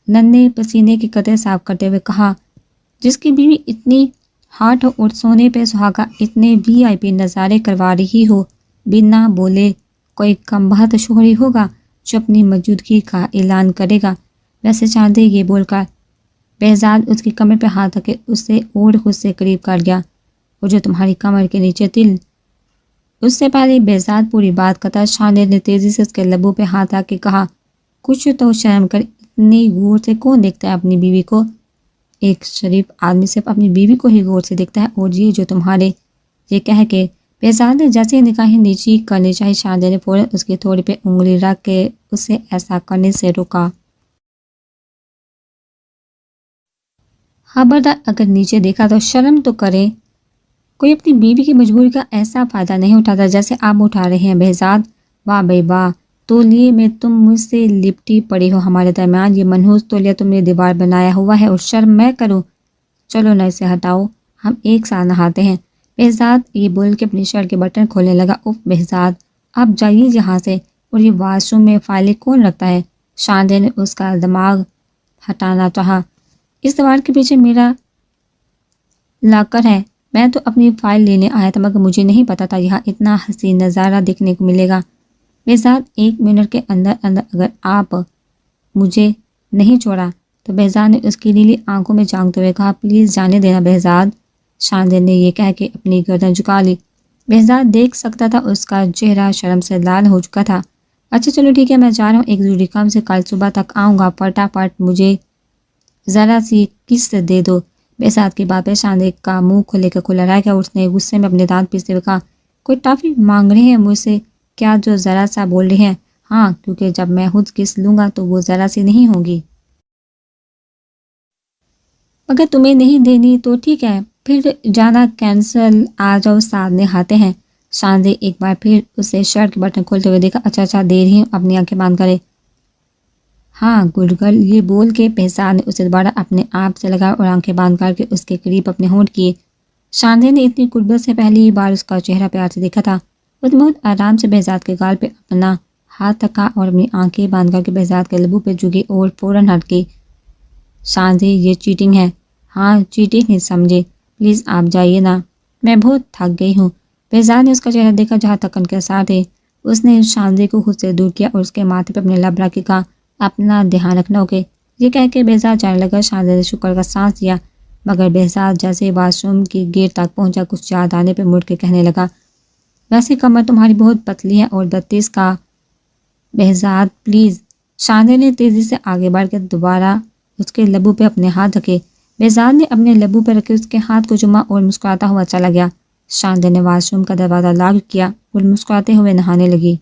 ننھے پسینے کے قطرے صاف کرتے ہوئے کہا، جس کی بیوی اتنی ہاٹ ہو اور سونے پہ سہاگا اتنے VIP نظارے کروا رہی ہو، بنا بولے کوئی کم بہت شوہری ہوگا جو اپنی موجودگی کا اعلان کرے گا؟ ویسے شاندے یہ بول کر بہزاد اس کی کمر پہ ہاتھ رکھے اسے اور خود سے قریب کر گیا، اور جو تمہاری کمر کے نیچے تل۔ اس سے پہلے بہزاد پوری بات کرتا، شاندے نے تیزی سے اس کے لبوں پہ ہاتھ رکھ کے کہا، کچھ تو شرم کر، اتنی غور سے کون دیکھتا ہے اپنی بیوی کو؟ ایک شریف آدمی صرف اپنی بیوی کو ہی غور سے دیکھتا ہے، اور یہ جو تمہارے، یہ کہہ کے بہزاد نے جیسے نگاہیں نیچی کرنی چاہی، شاندے نے فوراً اس کی تھوڑی پہ انگلی رکھ کے اسے ایسا کرنے سے روکا۔ خبردار، اگر نیچے دیکھا تو شرم تو کریں، کوئی اپنی بیوی کی مجبوری کا ایسا فائدہ نہیں اٹھاتا جیسے آپ اٹھا رہے ہیں۔ بہزاد، واہ بھائی واہ، تولیے میں تم مجھ سے لپٹی پڑی ہو، ہمارے درمیان یہ منحوس تولیہ تم نے دیوار بنایا ہوا ہے، اور شرم میں کروں؟ چلو نہ اسے ہٹاؤ، ہم ایک ساتھ نہاتے ہیں۔ بہزاد یہ بول کے اپنی شرٹ کے بٹن کھولنے لگا۔ اف بہزاد، آپ جائیے یہاں سے، اور یہ واش روم میں فائلیں کون رکھتا ہے؟ شاندے نے اس کا دماغ ہٹانا چاہا۔ اس دیوار کے پیچھے میرا لاکر ہے، میں تو اپنی فائل لینے آیا تھا، مگر مجھے نہیں پتا تھا یہاں اتنا حسین نظارہ دیکھنے کو ملے گا۔ بہزاد، 1 منٹ کے اندر اندر اگر آپ مجھے نہیں چھوڑا تو بہزاد نے اس کی نیلی آنکھوں میں جھانکتے ہوئے کہا، پلیز جانے دینا بہزاد۔ شاندے نے یہ کہہ کے اپنی گردن جھکا لی۔ بہزاد دیکھ سکتا تھا اس کا چہرہ شرم سے لال ہو چکا تھا۔ اچھا چلو ٹھیک ہے، میں جا رہا ہوں، ایک ضروری کام سے کل صبح تک آؤں گا، فٹافٹ مجھے ذرا سی کس دے دو۔ بہزاد کی بات پہ شاندے کا منہ کھلے کے کھلا رہ گیا۔ اس نے غصے میں اپنے دانت پیستے ہوئے کہا، کوئی ٹافی مانگ رہے ہیں مجھ سے کیا جو ذرا سا بول رہے ہیں؟ ہاں، کیونکہ جب میں خود کس لوں گا تو وہ ذرا سی نہیں ہوگی۔ اگر تمہیں نہیں دینی تو ٹھیک ہے، پھر جانا کینسل، آ جاؤ ساتھ نہاتے ہیں۔ شاندے ایک بار پھر اسے شرٹ کے بٹن کھولتے ہوئے دیکھا۔ اچھا دے رہی ہوں، اپنی آنکھیں بند کرے۔ ہاں گڈ گرل، یہ بول کے بہزاد نے اسے دوبارہ اپنے آپ سے لگا اور آنکھیں بند کر کے اس کے قریب اپنے ہونٹ کیے۔ شاندے نے اتنی قربت سے پہلی بار اس کا چہرہ پیار سے دیکھا تھا۔ اس نے بہت آرام سے بہزاد کے گال پہ اپنا ہاتھ رکھا اور اپنی آنکھیں بند کر کے بہزاد کے لبوں پہ جھکی اور فوراً ہٹ گئی۔ شاندے، یہ چیٹنگ ہے۔ ہاں چیٹنگ ہی سمجھے، پلیز آپ جائیے نا، میں بہت تھک گئی ہوں۔ بہزاد نے اس کا چہرہ دیکھا جہاں تک ان کے ساتھ تھے۔ اس نے شاندے کو خود سے دور کیا اور اس کے ماتھے پہ اپنے لب رکھ کے کہا، اپنا دھیان رکھنا، اوکے؟ یہ کہہ کے بہزاد جانے لگا۔ شاندے نے شکر کا سانس لیا۔ مگر بہزاد جیسے واش روم کی گیٹ تک پہنچا کچھ یاد آنے پہ مڑ کے کہنے لگا، ویسے کمر تمہاری بہت پتلی ہے اور 32 کا۔ Behzad please. شاندے نے تیزی سے آگے بڑھ کے دوبارہ اس کے لبوں پہ اپنے ہاتھ رکھے۔ بہزاد نے اپنے لبوں پہ رکھے اس کے ہاتھ کو چوما اور مسکراتا ہوا چلا گیا۔ شاندے نے واش روم کا دروازہ لاک کیا اور مسکراتے ہوئے نہانے لگی۔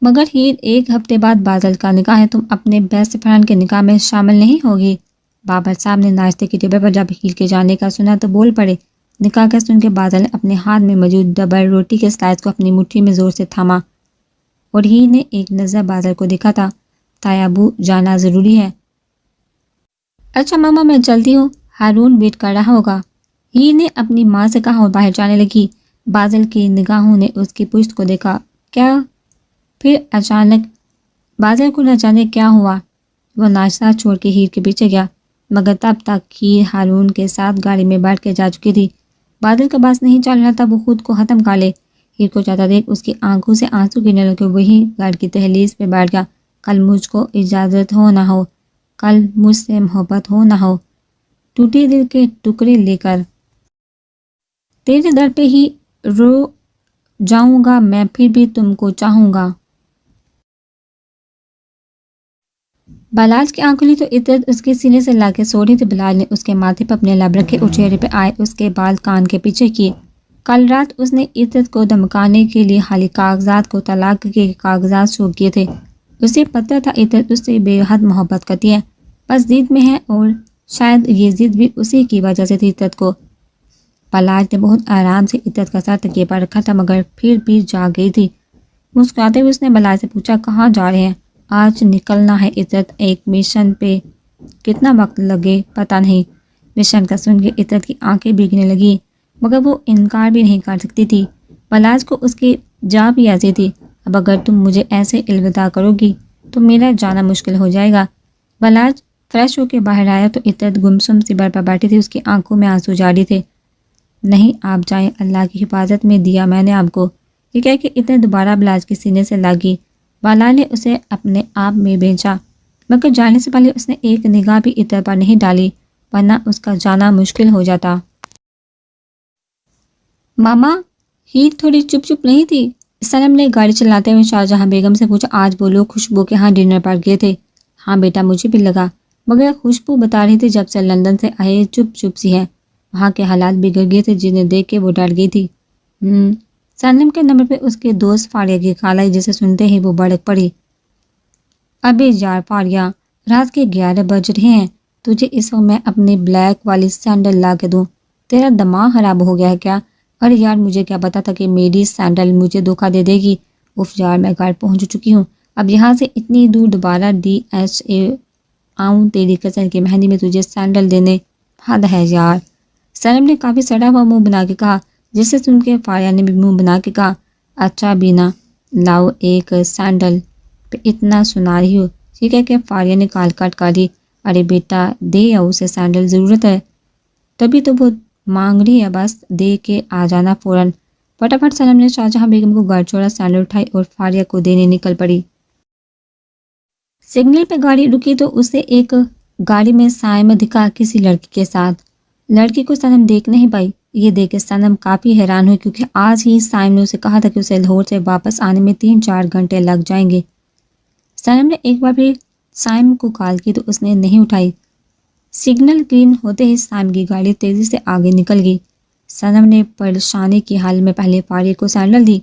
مگر ہیر، 1 ہفتے بعد بادل کا نکاح ہے، تم اپنے بیسٹ فرینڈ کے نکاح میں شامل نہیں ہوگی؟ بابر صاحب نے ناشتے کی ٹیبل پر جب ہیر کے جانے کا سنا تو بول پڑے۔ نکاح کا سن کے بادل نے اپنے ہاتھ میں موجود ڈبل روٹی کے سلائس کو اپنی مٹھی میں زور سے تھاما اور ہیر نے ایک نظر بادل کو دیکھا تھا۔ تایا ابو جانا ضروری ہے۔ اچھا ماما میں چلتی ہوں، ہارون ویٹ کر رہا ہوگا، ہیر نے اپنی ماں سے کہا اور باہر جانے لگی۔ بادل کی نگاہوں نے اس کی پشت کو دیکھا۔ کیا؟ پھر اچانک بادل کو نہ جانے کیا ہوا، وہ ناشتہ چھوڑ کے ہیر کے پیچھے گیا، مگر تب تک ہیر ہارون کے ساتھ گاڑی میں بیٹھ کے جا چکی تھی۔ بادل کا باس نہیں چل رہا تھا وہ خود کو ختم کر لے۔ ہیر کو جاتا دیکھ اس کی آنکھوں سے آنسو گرنے لگے، وہی گھر کی دہلیز پہ بیٹھ گیا۔ کل مجھ کو اجازت ہو نہ ہو، کل مجھ سے محبت ہو نہ ہو، ٹوٹے دل کے ٹکڑے لے کر تیرے در پہ ہی رو جاؤں گا میں، پھر بھی تم کو چاہوں گا۔ بلاج کی آنکھ کھلی تو عطرت اس کے سینے سے لا کے سو رہی تھی۔ بلال نے اس کے ماتھے پہ اپنے لب رکھے اور چہرے پہ آئے اس کے بال کان کے پیچھے کیے۔ کل رات اس نے عطرت کو دھمکانے کے لیے خالی کاغذات کو طلاق کے کاغذات شو کیے تھے۔ اسے پتہ تھا عطرت اس سے بے حد محبت کرتی ہے، بس ضد میں ہے اور شاید یہ ضد بھی اسی کی وجہ سے تھی عطرت کو۔ بلاج نے بہت آرام سے عطرت کا سر تکیے پر رکھا تھا مگر پھر بھی جاگ گئی تھی۔ مسکراتے ہوئے اس نے بلاج سے پوچھا، کہاں جا رہے ہیں؟ آج نکلنا ہے عطرت، ایک مشن پہ، کتنا وقت لگے پتہ نہیں۔ مشن کا سن کے عطرت کی آنکھیں بھیگنے لگی مگر وہ انکار بھی نہیں کر سکتی تھی۔ بلاج کو اس کی جا بھی ایسی تھی، اب اگر تم مجھے ایسے الوداع کرو گی تو میرا جانا مشکل ہو جائے گا۔ بلاج فریش ہو کے باہر آیا تو عطرت گمسم سی بر پر بیٹھی تھی، اس کی آنکھوں میں آنسو جاری تھے۔ نہیں آپ جائیں، اللہ کی حفاظت میں دیا میں نے آپ کو، یہ کہہ کے عطرت دوبارہ بلاج کے سینے سے لگی۔ بلاج نے اسے اپنے آپ میں بھیجا مگر جانے سے پہلے اس نے ایک نگاہ بھی عطرت پر نہیں ڈالی ورنہ اس کا جانا مشکل ہو جاتا۔ ماما، ہیر تھوڑی چپ چپ نہیں تھی؟ سنم نے گاڑی چلاتے ہوئے شاہجہاں بیگم سے پوچھا۔ آج وہ لوگ خوشبو کے ہاں ڈنر پر گئے تھے۔ ہاں بیٹا مجھے بھی لگا، مگر خوشبو بتا رہی تھی جب سے لندن سے آئے چپ چپ سی ہے، وہاں کے حالات بگڑ گئے تھے جنہیں دیکھ کے وہ ڈر گئی تھی۔ سنم کے نمبر پہ اس کے دوست فاریہ کی کال آئی جسے سنتے ہی وہ بھڑک پڑی۔ ابے یار فاریہ، رات کے 11 بج رہے ہیں، تجھے اس وقت میں اپنی بلیک والی سینڈل لا کے دوں؟ تیرا دماغ خراب ہو گیا ہے کیا؟ ارے یار مجھے کیا پتا تھا کہ میری سینڈل مجھے دھوکہ دے دے گی۔ اف یار میں گھر پہنچ چکی ہوں، اب یہاں سے اتنی دور دوبارہ DHA آؤں تیری کزن کی مہندی میں تجھے سینڈل دینے؟ حد ہے یار، سنم نے کافی سڑا ہوا منہ بنا کے کہا، جسے سن کے فاریہ نے بھی منہ بنا کے کہا، اچھا بینا لاؤ ایک سینڈل پہ اتنا سنا رہی ہو، یہ کہہ کے فاریہ نے کال کٹ کر دی۔ ارے بیٹا دے یا اسے سینڈل ضرورت ہے، تبھی تو وہ مانگ رہی ہے، بس دے کے آ جانا فوراً۔ فٹافٹ سنم نے شاہجہاں بیگم کو گھر چھوڑا، سینڈل اٹھائی اور فاریہ کو دینے نکل پڑی۔ سگنل پہ گاڑی رکی تو اسے ایک گاڑی میں سائم دکھا کسی لڑکی کے ساتھ۔ لڑکی کو سنم دیکھ نہیں پائی، یہ دیکھ کے سنم کافی حیران ہوئی کیونکہ آج ہی سائم نے اسے کہا تھا کہ اسے لاہور سے واپس آنے میں 3-4 گھنٹے لگ جائیں گے۔ سنم نے ایک بار پھر سائم کو کال کی تو اس نے نہیں اٹھائی۔ سگنل گرین ہوتے ہی سائم کی گاڑی تیزی سے آگے نکل گئی۔ سنم نے پریشانی کی حال میں پہلے فاریہ کو سینڈل دی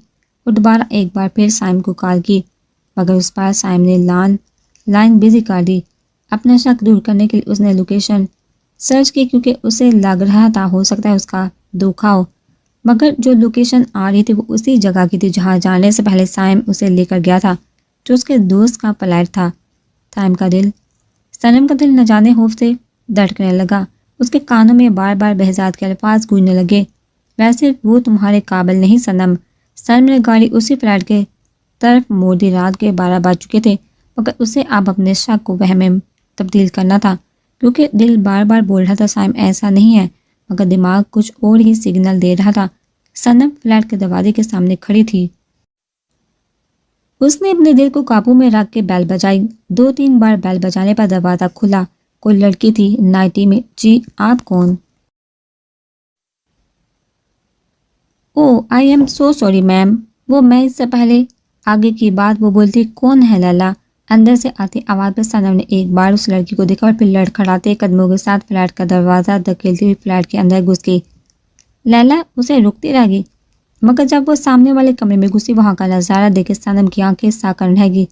اور دوبارہ ایک بار پھر سائم کو کال کی، مگر اس بار سائم نے لائن بزی کر دی۔ اپنا شک دور کرنے کے لیے اس نے لوکیشن سرچ کی کیونکہ اسے لگ رہا تھا ہو سکتا ہے اس کا دھوکا ہو، مگر جو لوکیشن آ رہی تھی وہ اسی جگہ کی تھی جہاں جانے سے پہلے سائم اسے لے کر گیا تھا، جو اس کے دوست کا فلیٹ تھا۔ سنم کا دل نہ جانے خوف سے دھڑکنے لگا، اس کے کانوں میں بار بار بہزاد کے الفاظ گونجنے لگے، ویسے وہ تمہارے قابل نہیں سنم۔ سنم نے گاڑی اسی فلیٹ کے طرف موڑ دی۔ رات کے 12 بج چکے تھے مگر اسے اب اپنے شک کو وہم میں تبدیل کرنا تھا کیونکہ دل بار بار بول رہا تھا سائم ایسا نہیں ہے، مگر دماغ کچھ اور ہی سگنل دے رہا تھا۔ سنم فلیٹ کے دروازے کے سامنے کھڑی تھی، اس نے اپنے دل کو قابو میں رکھ کے بیل بجائی۔ 2-3 بار بیل بجانے پر دروازہ کھلا۔ کوئی لڑکی تھی نائٹی میں۔ جی آپ کون؟ Oh I am so sorry ma'am. وہ میں اس سے پہلے آگے کی بات وہ بولتی کون ہے لیلا؟ اندر سے آتی آواز پر صنم نے ایک بار اس لڑکی کو دیکھا اور پھر لڑکھڑاتے قدموں کے ساتھ فلیٹ کا دروازہ دھکیلتی ہوئی فلیٹ کے اندر گھس گئی۔ لیلا اسے رکتی رہ گئی، مگر جب وہ سامنے والے کمرے میں گھسی وہاں کا نظارہ دیکھ کے صنم کی آنکھیں ساکن رہ گئی۔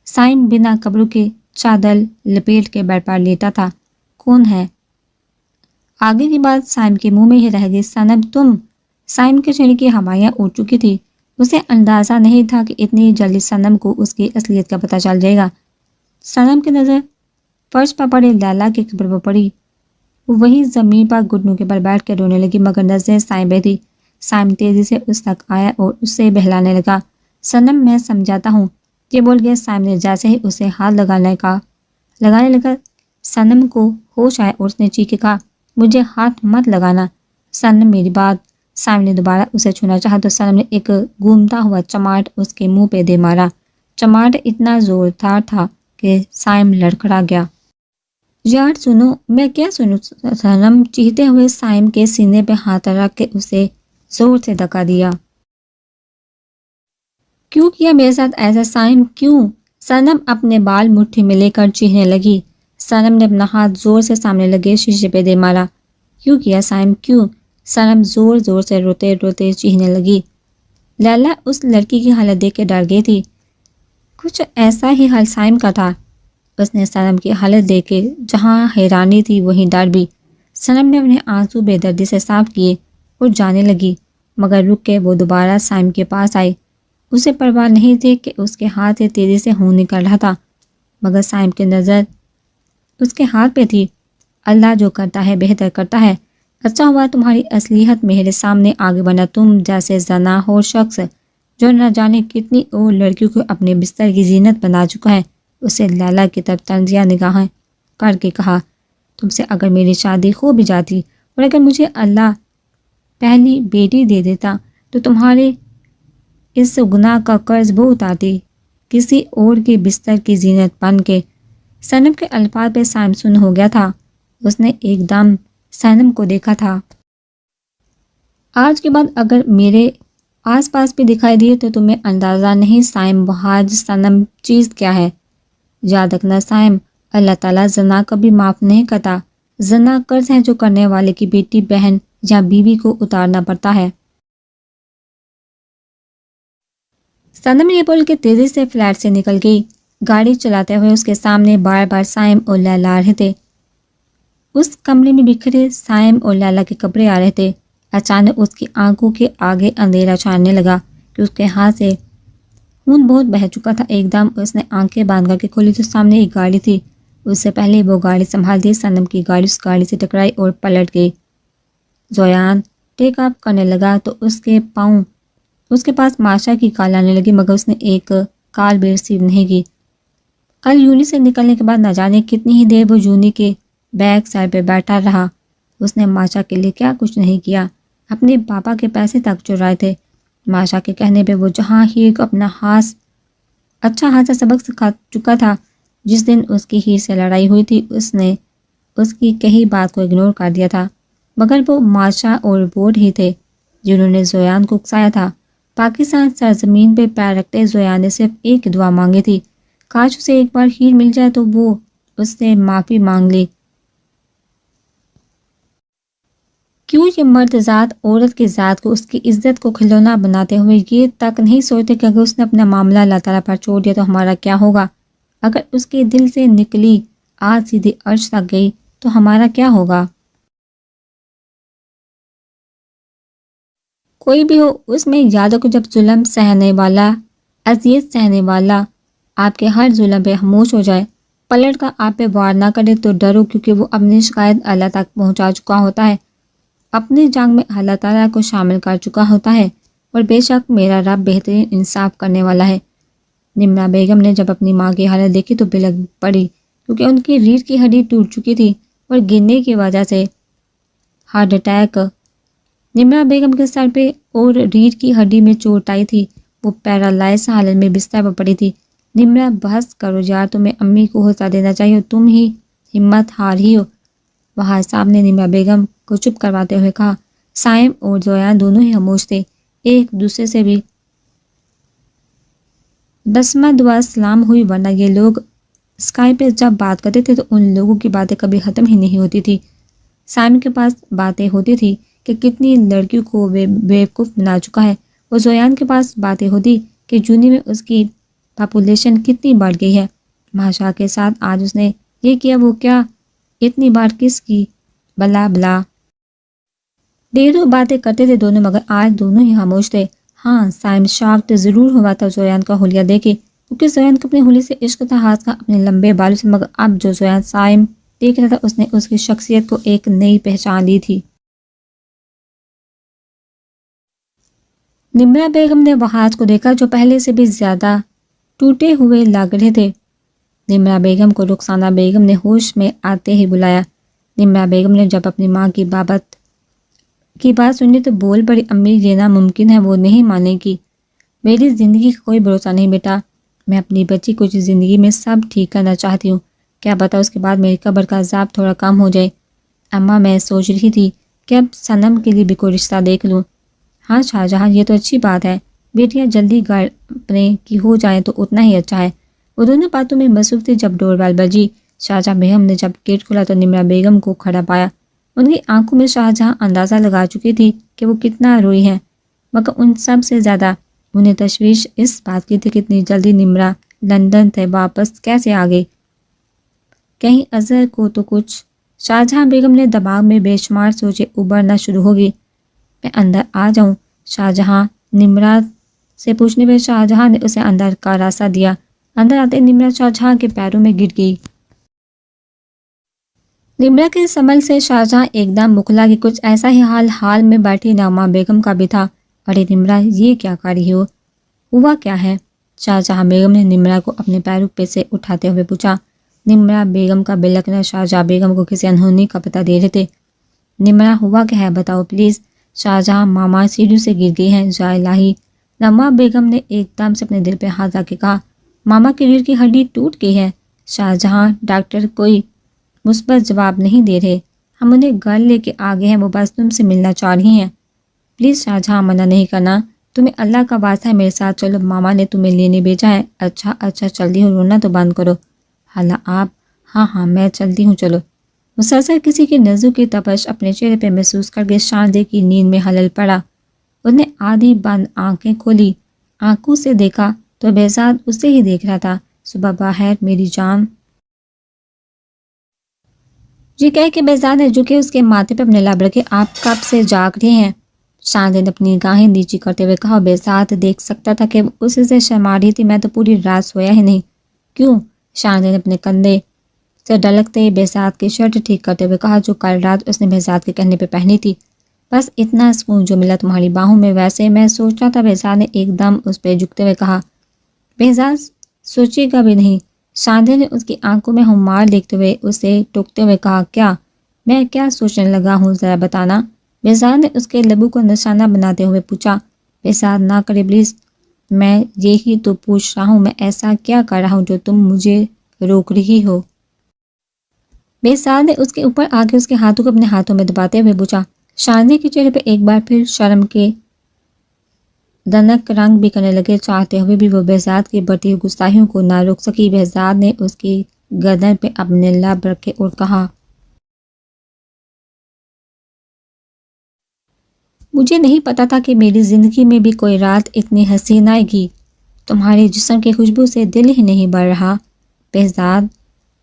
سائم بنا کپڑوں کے چادر لپیٹ کے بیڈ پر لیٹا تھا۔ کون ہے؟ آگے کی بات سائم کے منہ میں ہی رہ گئی۔ صنم تم؟ سائم کے چہرے کی ہوائیاں اڑ چکی تھی۔ اسے اندازہ نہیں تھا کہ اتنی جلدی صنم کو اس کی اصلیت کا پتہ چل جائے گا۔ صنم کی نظر فرش پر پڑے لیلا کے قبر پر پڑی۔ وہ وہی زمین پر گھٹنوں کے بل بیٹھ کے رونے لگی، مگر نظریں سائم پہ تھی۔ سائم تیزی سے اس تک آیا اور اسے بہلانے لگا۔ صنم میں سمجھاتا ہوں، یہ بول گیا۔ سائم نے جیسے ہی اسے ہاتھ لگانے لگا صنم کو ہوش آیا اور اس نے چیخ کے کہا مجھے ہاتھ مت لگانا۔ صنم میری بات۔ سائم نے دوبارہ اسے چھونا چاہا تو صنم نے ایک گھومتا ہوا چماٹ اس کے منہ پہ دے مارا۔ چماٹ اتنا زوردار تھا کہ سائم لڑکھڑا گیا۔ یار سنو۔ میں کیا سنوں؟ صنم چیختے ہوئے سائم کے سینے پہ ہاتھ رکھ کے اسے زور سے دھکا دیا۔ کیوں کیا میرے ساتھ ایسا سائم؟ کیوں؟ صنم اپنے بال مٹھی میں لے کر چیخنے لگی۔ صنم نے اپنا ہاتھ زور سے سامنے لگے شیشے پہ دے مارا۔ کیوں کیا سائم کیوں؟ صنم زور زور سے روتے روتے چیخنے لگی۔ لیلا اس لڑکی کی حالت دیکھ کے ڈر گئی تھی۔ کچھ ایسا ہی حال سائم کا تھا۔ اس نے صنم کی حالت دیکھ کے جہاں حیرانی تھی وہیں ڈر بھی۔ صنم نے اپنے آنسو بے دردی سے صاف کیے اور جانے لگی، مگر رک کے وہ دوبارہ سائم کے پاس آئی۔ اسے پرواہ نہیں تھی کہ اس کے ہاتھ سے تیزی سے خون نکل رہا تھا، مگر سائم کی نظر اس کے ہاتھ پہ تھی۔ اللہ جو کرتا ہے بہتر کرتا ہے۔ اچھا ہوا تمہاری اصلیت میرے سامنے آگے بنا۔ تم جیسے زنا ہو شخص جو نہ جانے کتنی اور لڑکیوں کو اپنے بستر کی زینت بنا چکا ہے۔ اسے لیلا کی طرف طنزیہ نگاہیں کر کے کہا تم سے اگر میری شادی ہو بھی جاتی اور اگر مجھے اللہ پہلی بیٹی دے دیتا تو تمہارے اس گناہ کا قرض وہ اتارتی کسی اور کے بستر کی زینت بن کے۔ صنم کے الفاظ پہ سائم سن ہو گیا تھا۔ اس نے ایک دم صنم کو دیکھا تھا۔ آج کے بعد اگر میرے آس پاس بھی دکھائی دیے تو تمہیں اندازہ نہیں سائم بہاج صنم چیز کیا ہے۔ یاد رکھنا سائم، اللہ تعالیٰ زنا کبھی معاف نہیں کرتا۔ زنا قرض ہے جو کرنے والے کی بیٹی بہن یا بیوی کو اتارنا پڑتا ہے۔ صنم یہ بول کے تیزی سے فلیٹ سے نکل گئی۔ گاڑی چلاتے ہوئے اس کے سامنے بار بار سائم اور لیلا آ رہے تھے۔ اس کمرے میں بکھرے سائم اور لیلا کے کپڑے آ رہے تھے۔ اچانک اس کی آنکھوں کے آگے اندھیرا چھانے لگا کہ اس کے ہاتھ سے خون بہت بہہ چکا تھا۔ ایک دم اس نے آنکھیں باندھ کر کے کھولی تو سامنے ایک گاڑی تھی۔ اس سے پہلے وہ گاڑی سنبھالتی صنم کی گاڑی اس گاڑی سے ٹکرائی اور پلٹ گئی۔ زویان ٹیک آف کرنے لگا تو اس کے پاؤں اس کے پاس ماشا کی کال آنے لگی، مگر اس نے ایک کال بھی ریسیو نہیں کی۔ کل یونی سے نکلنے کے بعد نہ جانے کتنی ہی دیر وہ یونی کے بیک سائڈ پہ بیٹھا رہا۔ اس نے ماشا کے لیے کیا کچھ نہیں کیا، اپنے پاپا کے پیسے تک چرائے تھے۔ ماشا کے کہنے پہ وہ جہاں ہیر کو اپنا اچھا خاصا سبق سکھا چکا تھا۔ جس دن اس کی ہیر سے لڑائی ہوئی تھی اس نے اس کی کہی بات کو اگنور کر دیا تھا، مگر وہ ماشا اور بورڈ ہی تھے جنہوں نے زویان کو اکسایا تھا۔ پاکستان سرزمین پہ پیر رکھتے زویان نے صرف ایک دعا مانگی تھی، کاش اسے ایک بار ہیر مل جائے تو وہ اس سے معافی مانگ لی۔ کیوں یہ مرد ذات عورت کی ذات کو اس کی عزت کو کھلونا بناتے ہوئے یہ تک نہیں سوچتے کہ اگر اس نے اپنا معاملہ اللہ تعالیٰ پر چھوڑ دیا تو ہمارا کیا ہوگا؟ اگر اس کے دل سے نکلی آج سیدھی عرش تک گئی تو ہمارا کیا ہوگا؟ کوئی بھی ہو اس میں یاد رکھو، جب ظلم سہنے والا اذیت سہنے والا آپ کے ہر ظلم پہ خاموش ہو جائے، پلٹ کر آپ پہ وار نہ کرے تو ڈرو، کیونکہ وہ اپنی شکایت اللہ تک پہنچا چکا ہوتا ہے، اپنی جنگ میں اللہ تعالیٰ کو شامل کر چکا ہوتا ہے، اور بے شک میرا رب بہترین انصاف کرنے والا ہے۔ نمرہ بیگم نے جب اپنی ماں کی حالت دیکھی تو بلک پڑی، کیونکہ ان کی ریڑھ کی ہڈی ٹوٹ چکی تھی اور گرنے کی وجہ سے ہارٹ اٹیک۔ نمرہ بیگم کے سر پہ اور ریڑھ کی ہڈی میں چوٹ آئی تھی۔ وہ پیرالائز حالت میں بستر پر پڑی تھی۔ نمرا بحث کرو یار، تمہیں امی کو حوصلہ دینا چاہیے، تم ہی ہمت ہار ہی ہو۔ وہاں صاحب نے نمرا بیگم کو چپ کرواتے ہوئے کہا۔ سائم اور زویان دونوں ہی خاموش تھے، ایک دوسرے سے بھی دسمہ دعا سلام ہوئی، ورنہ یہ لوگ اسکائی پہ جب بات کرتے تھے تو ان لوگوں کی باتیں کبھی ختم ہی نہیں ہوتی تھی۔ سائم کے پاس باتیں ہوتی تھی کہ کتنی لڑکیوں کو بیوقوف بنا چکا ہے، اور زویان کے پاس باتیں ہوتی کہ جونی میں اس کی پاپولیشن کتنی بڑھ گئی ہے۔ بھاشا کے ساتھ آج اس نے یہ کیا وہ کیا، اتنی بار کس کی، بلا بلا ڈیروں باتیں کرتے تھے دونوں، مگر آج دونوں ہی خاموش تھے۔ ہاں سائم شاکڈ ضرور ہوا تھا زویان کا حلیہ دیکھے، کیونکہ زویان کو اپنے حلیے سے عشق تھا، ہاتھ کا اپنے لمبے بالوں سے، مگر اب جو زویان سائم دیکھ رہا تھا اس نے اس کی شخصیت کو ایک نئی پہچان دی تھی۔ نمرا بیگم نے وہ ہاتھ کو دیکھا جو پہلے سے بھی زیادہ ٹوٹے ہوئے لگ رہے تھے۔ نمرا بیگم کو رخسانہ بیگم نے ہوش میں آتے ہی بلایا۔ نمرا بیگم نے جب اپنی ماں کی بات سنی تو بول پڑی، امی یہ ناممکن ہے، وہ نہیں مانے گی، میری زندگی کا کوئی بھروسہ نہیں بیٹا، میں اپنی بچی کو زندگی میں سب ٹھیک کرنا چاہتی ہوں، کیا پتا اس کے بعد میری قبر کا عذاب تھوڑا کم ہو جائے۔ اماں میں سوچ رہی تھی کہ اب صنم کے لیے بھی کوئی رشتہ دیکھ لوں۔ ہاں شاہجہاں یہ تو اچھی بات ہے، بیٹیاں جلدی گھر اپنے کی ہو جائیں تو اتنا ہی اچھا ہے۔ وہ دونوں باتوں میں مصروف تھے جب ڈور بیل بجی۔ شاہجہاں بیگم نے جب گیٹ کھولا تو نمرا بیگم کو کھڑا پایا۔ ان کی آنکھوں میں شاہجہاں اندازہ لگا چکی تھی کہ وہ کتنا روئی ہیں، مگر ان سب سے زیادہ انہیں تشویش اس بات کی تھی کہ اتنی جلدی نمرا لندن سے واپس کیسے آ گئی، کہیں اظہر کو تو کچھ۔ شاہجہاں بیگم نے دماغ میں بے شمار سوچیں ابھرنا شروع ہوگی۔ میں اندر آ جاؤں شاہجہاں، نمرا سے پوچھنے پہ شاہجہاں نے اسے اندر کا راستہ دیا۔ اندر آتے نمرا شاہجہاں کے پیروں میں گر گئی۔ نمرا کے اس عمل سے شاہجہاں ایک دم بکھلا کہ کچھ ایسا ہی حال میں بیٹھی نعمہ بیگم کا بھی تھا۔ ارے نمرا یہ کیا کر رہی ہو، ہوا کیا ہے؟ شاہجہاں بیگم نے نمرا کو اپنے پیروں پہ سے اٹھاتے ہوئے پوچھا۔ نمرا بیگم کا بلکنا شاہجہاں بیگم کو کسی انہونی کا پتہ دے رہے تھے۔ نمرا ہوا کیا ہے بتاؤ پلیز، شاہجہاں ماما سیڑھیوں سے گر گئی ہیں، یا الہی۔ نعمہ بیگم نے ایک دم سے اپنے دل پہ ہاتھ رکھ کے کہا، ماما کی ریڑھ کی ہڈی ٹوٹ گئی ہے۔ شاہجہاں ڈاکٹر کوئی مثبت جواب نہیں دے رہے، ہم انہیں گھر لے کے آگے ہیں، وہ بس تم سے ملنا چاہ رہی ہیں۔ پلیز شاہجہاں منع نہیں کرنا، تمہیں اللہ کا واسطہ ہے میرے ساتھ چلو، ماما نے تمہیں لینے بھیجا ہے۔ اچھا چلتی ہوں، رونا تو بند کرو۔ حالا آپ؟ ہاں میں چلتی ہوں چلو۔ مسلسل کسی کی نظروں کی تپش اپنے چہرے پہ محسوس کر کے شاندے کی نیند میں خلل پڑا۔ اس نے آدھی بند آنکھیں کھولی، آنکھوں سے دیکھا تو بہزاد اسے ہی دیکھ رہا تھا۔ صبح بخیر میری جان، یہ کہہ کے بہزاد نے جھکے اس کے ماتھے پہ اپنے لب رکھے، آپ کب سے جاگ رہے ہیں؟ شاندے نے اپنی گاہیں نیچی کرتے ہوئے کہا۔ بہزاد دیکھ سکتا تھا کہ اسے سے شرما رہی تھی، میں تو پوری رات سویا ہی نہیں۔ کیوں؟ شاندے نے اپنے کندھے سے ڈلکتے بہزاد کی شرٹ ٹھیک کرتے ہوئے کہا، جو کل رات اس نے بہزاد کے کہنے پہ پہنی تھی۔ بس اتنا سکون جو ملا تمہاری باہوں میں، ویسے میں سوچ رہا تھا، بہزاد نے ایک دم اس پہ جھکتے ہوئے کہا۔ بہزاد سوچے گا بھی نہیں۔ شاندے نے اس کی آنکھوں میں خمار دیکھتے ہوئے اسے ٹوکتے ہوئے کہا، کیا؟ میں کیا سوچنے لگا ہوں ذرا بتانا؟ بہزاد نے اس کے لبوں کو نشانہ بناتے ہوئے پوچھا۔ بہزاد نہ کرے پلیز، میں یہی تو پوچھ رہا ہوں، میں ایسا کیا کر رہا ہوں جو تم مجھے روک رہی ہو؟ بہزاد نے اس کے اوپر آ کے اس کے ہاتھوں کو اپنے ہاتھوں میں دباتے ہوئے پوچھا۔ شاندے کے چہرے پہ ایک بار پھر شرم کے دنک رنگ بھی کرنے لگے، چاہتے ہوئے بھی وہ بہزاد کی بڑھتی ہوئی گستاخیوں کو نہ روک سکی۔ بہزاد نے اس کی گردن پہ اپنے لب رکھے اور کہا، مجھے نہیں پتا تھا کہ میری زندگی میں بھی کوئی رات اتنی حسین آئے گی، تمہارے جسم کی خوشبو سے دل ہی نہیں بھر رہا۔ بہزاد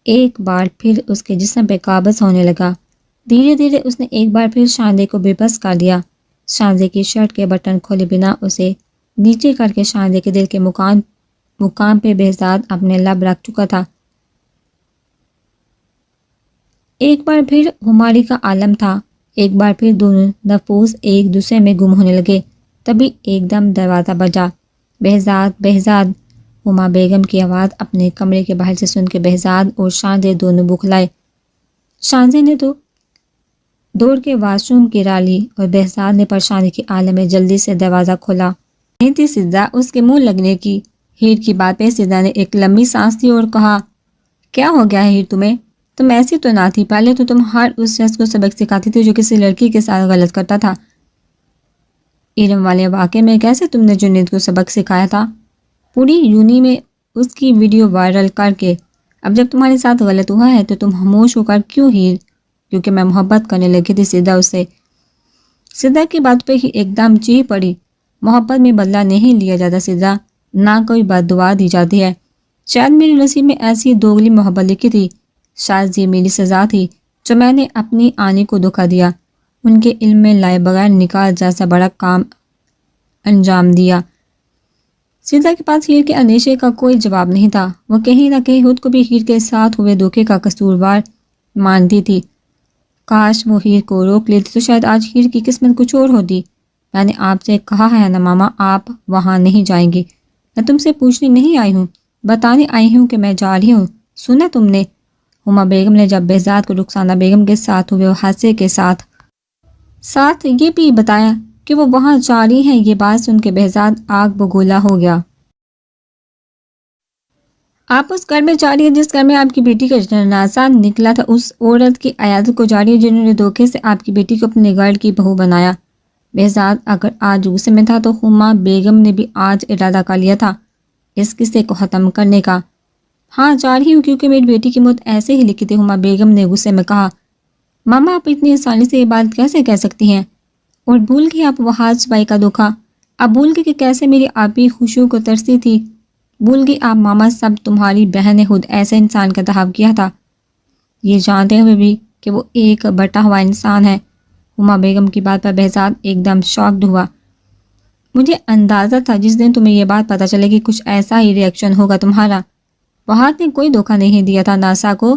ایک بار پھر اس کے جسم پہ قابض ہونے لگا۔ دھیرے دھیرے اس نے ایک بار پھر شاندے کو بے بس کر دیا۔ شاندے کی شرٹ کے بٹن کھولے بنا اسے نیچے کر کے شاندے کے دل کے مقام پہ بہزاد اپنے لب رکھ چکا تھا۔ ایک بار پھر خماری کا عالم تھا، ایک بار پھر دونوں نفوس ایک دوسرے میں گم ہونے لگے۔ تبھی ایک دم دروازہ بجا۔ بہزاد بہزاد، ہما بیگم کی آواز اپنے کمرے کے باہر سے سن کے بہزاد اور شاندے دونوں بکھلائے۔ شاندے نے تو دوڑ کے واش روم کی راہ لی اور بہزاد نے پریشانی کے عالم میں جلدی سے دروازہ کھولا۔ نہیں تھی سدھا اس کے منہ لگنے کی۔ ہیر کی بات پہ سدھا نے ایک لمبی سانس لی اور کہا، کیا ہو گیا ہے ہیر تمہیں؟ تم ایسی تو نہ تھی، پہلے تو تم ہر اس شخص کو سبق سکھاتی تھی جو کسی لڑکی کے ساتھ غلط کرتا تھا۔ ایرم والے واقعے میں کیسے تم نے جنید کو سبق سکھایا تھا؟ پوری یونی میں اس کی ویڈیو وائرل کر کے۔ اب جب تمہارے ساتھ غلط ہوا ہے تو تم خاموش ہو کر کیوں ہیر؟ کیونکہ میں محبت کرنے لگی تھی سدھا اس سے۔ سدھا کی بات پہ ہی ایک دم چیخ پڑی، محبت میں بدلہ نہیں لیا جاتا سدھا، نہ کوئی بد دعا دی جاتی ہے۔ شاید میری نصیب میں ایسی دوگلی محبت لکھی تھی، شاید یہ میری سزا تھی جو میں نے اپنی آنی کو دھوکا دیا، ان کے علم میں لائے بغیر نکاح جیسا بڑا کام انجام دیا۔ سدھا کے پاس ہیر کے اندیشے کا کوئی جواب نہیں تھا۔ وہ کہیں نہ کہیں خود کو بھی ہیر کے ساتھ ہوئے دھوکے کا قصوروار مانتی تھی۔ کاش وہ ہیر کو روک لیتی تو شاید آج ہیر کی قسمت کچھ اور ہوتی۔ میں نے آپ سے کہا ہے نا ماما، آپ وہاں نہیں جائیں گی۔ میں تم سے پوچھنے نہیں آئی ہوں، بتانے آئی ہوں کہ میں جا رہی ہوں۔ سنا تم نے؟ ہما بیگم نے جب بہزاد کو رخسانہ بیگم کے ساتھ ہوئے حادثے کے ساتھ یہ بھی بتایا کہ وہ وہاں جا رہی ہیں، یہ بات سن کے بہزاد آگ بگولا ہو گیا۔ آپ اس گھر میں جا رہی ہیں جس گھر میں آپ کی بیٹی کا جنازہ نکلا تھا، اس عورت کی عیادت کو جا رہی ہے جنہوں نے دھوکے سے آپ کی بیٹی کو اپنے گھر کی بہو بنایا۔ بہزاد اگر آج غصے میں تھا تو ہما بیگم نے بھی آج ارادہ کر لیا تھا اس قصے کو ختم کرنے کا۔ ہاں جا رہی ہوں کیونکہ میری بیٹی کی موت ایسے ہی لکھی تھی، ہما بیگم نے غصے میں کہا۔ ماما آپ اتنی آسانی سے یہ بات کیسے کہہ سکتی ہیں؟ اور بھول گئی آپ وہ حاج بھائی کا دھوکا؟ آپ بھول گئی کہ کیسے میری آپی خوشو کو ترسی تھی؟ بھول گئی آپ ماما سب تمہاری بہن نے خود ایسے انسان کا انتخاب کیا تھا، یہ جانتے ہوئے بھی کہ وہ ایک بٹا ہوا انسان ہے؟ ہما بیگم کی بات پر بہزاد ایک دم شاکڈ ہوا۔ مجھے اندازہ تھا جس دن تمہیں یہ بات پتہ چلے گی کچھ ایسا ہی ری ایکشن ہوگا تمہارا۔ فہد نے کوئی دھوکہ نہیں دیا تھا ناسا کو،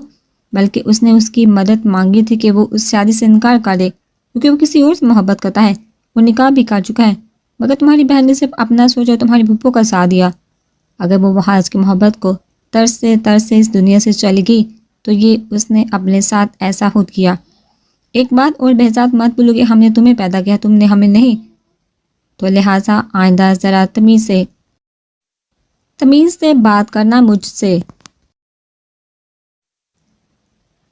بلکہ اس نے اس کی مدد مانگی تھی کہ وہ اس شادی سے انکار کر دے کیونکہ وہ کسی اور سے محبت کرتا ہے، وہ نکاح بھی کر چکا ہے، مگر تمہاری بہن نے صرف اپنا سوچا، تمہاری پھپھو کا ساتھ دیا۔ اگر وہ وہاز کی محبت کو ترسے اس دنیا سے چلی گئی تو یہ اس نے اپنے ساتھ ایسا خود کیا۔ ایک بات اور بہزاد مت بھولو کہ ہم نے تمہیں پیدا کیا، تم نے ہمیں نہیں، تو لہٰذا آئندہ ذرا تمیز سے بات کرنا مجھ سے۔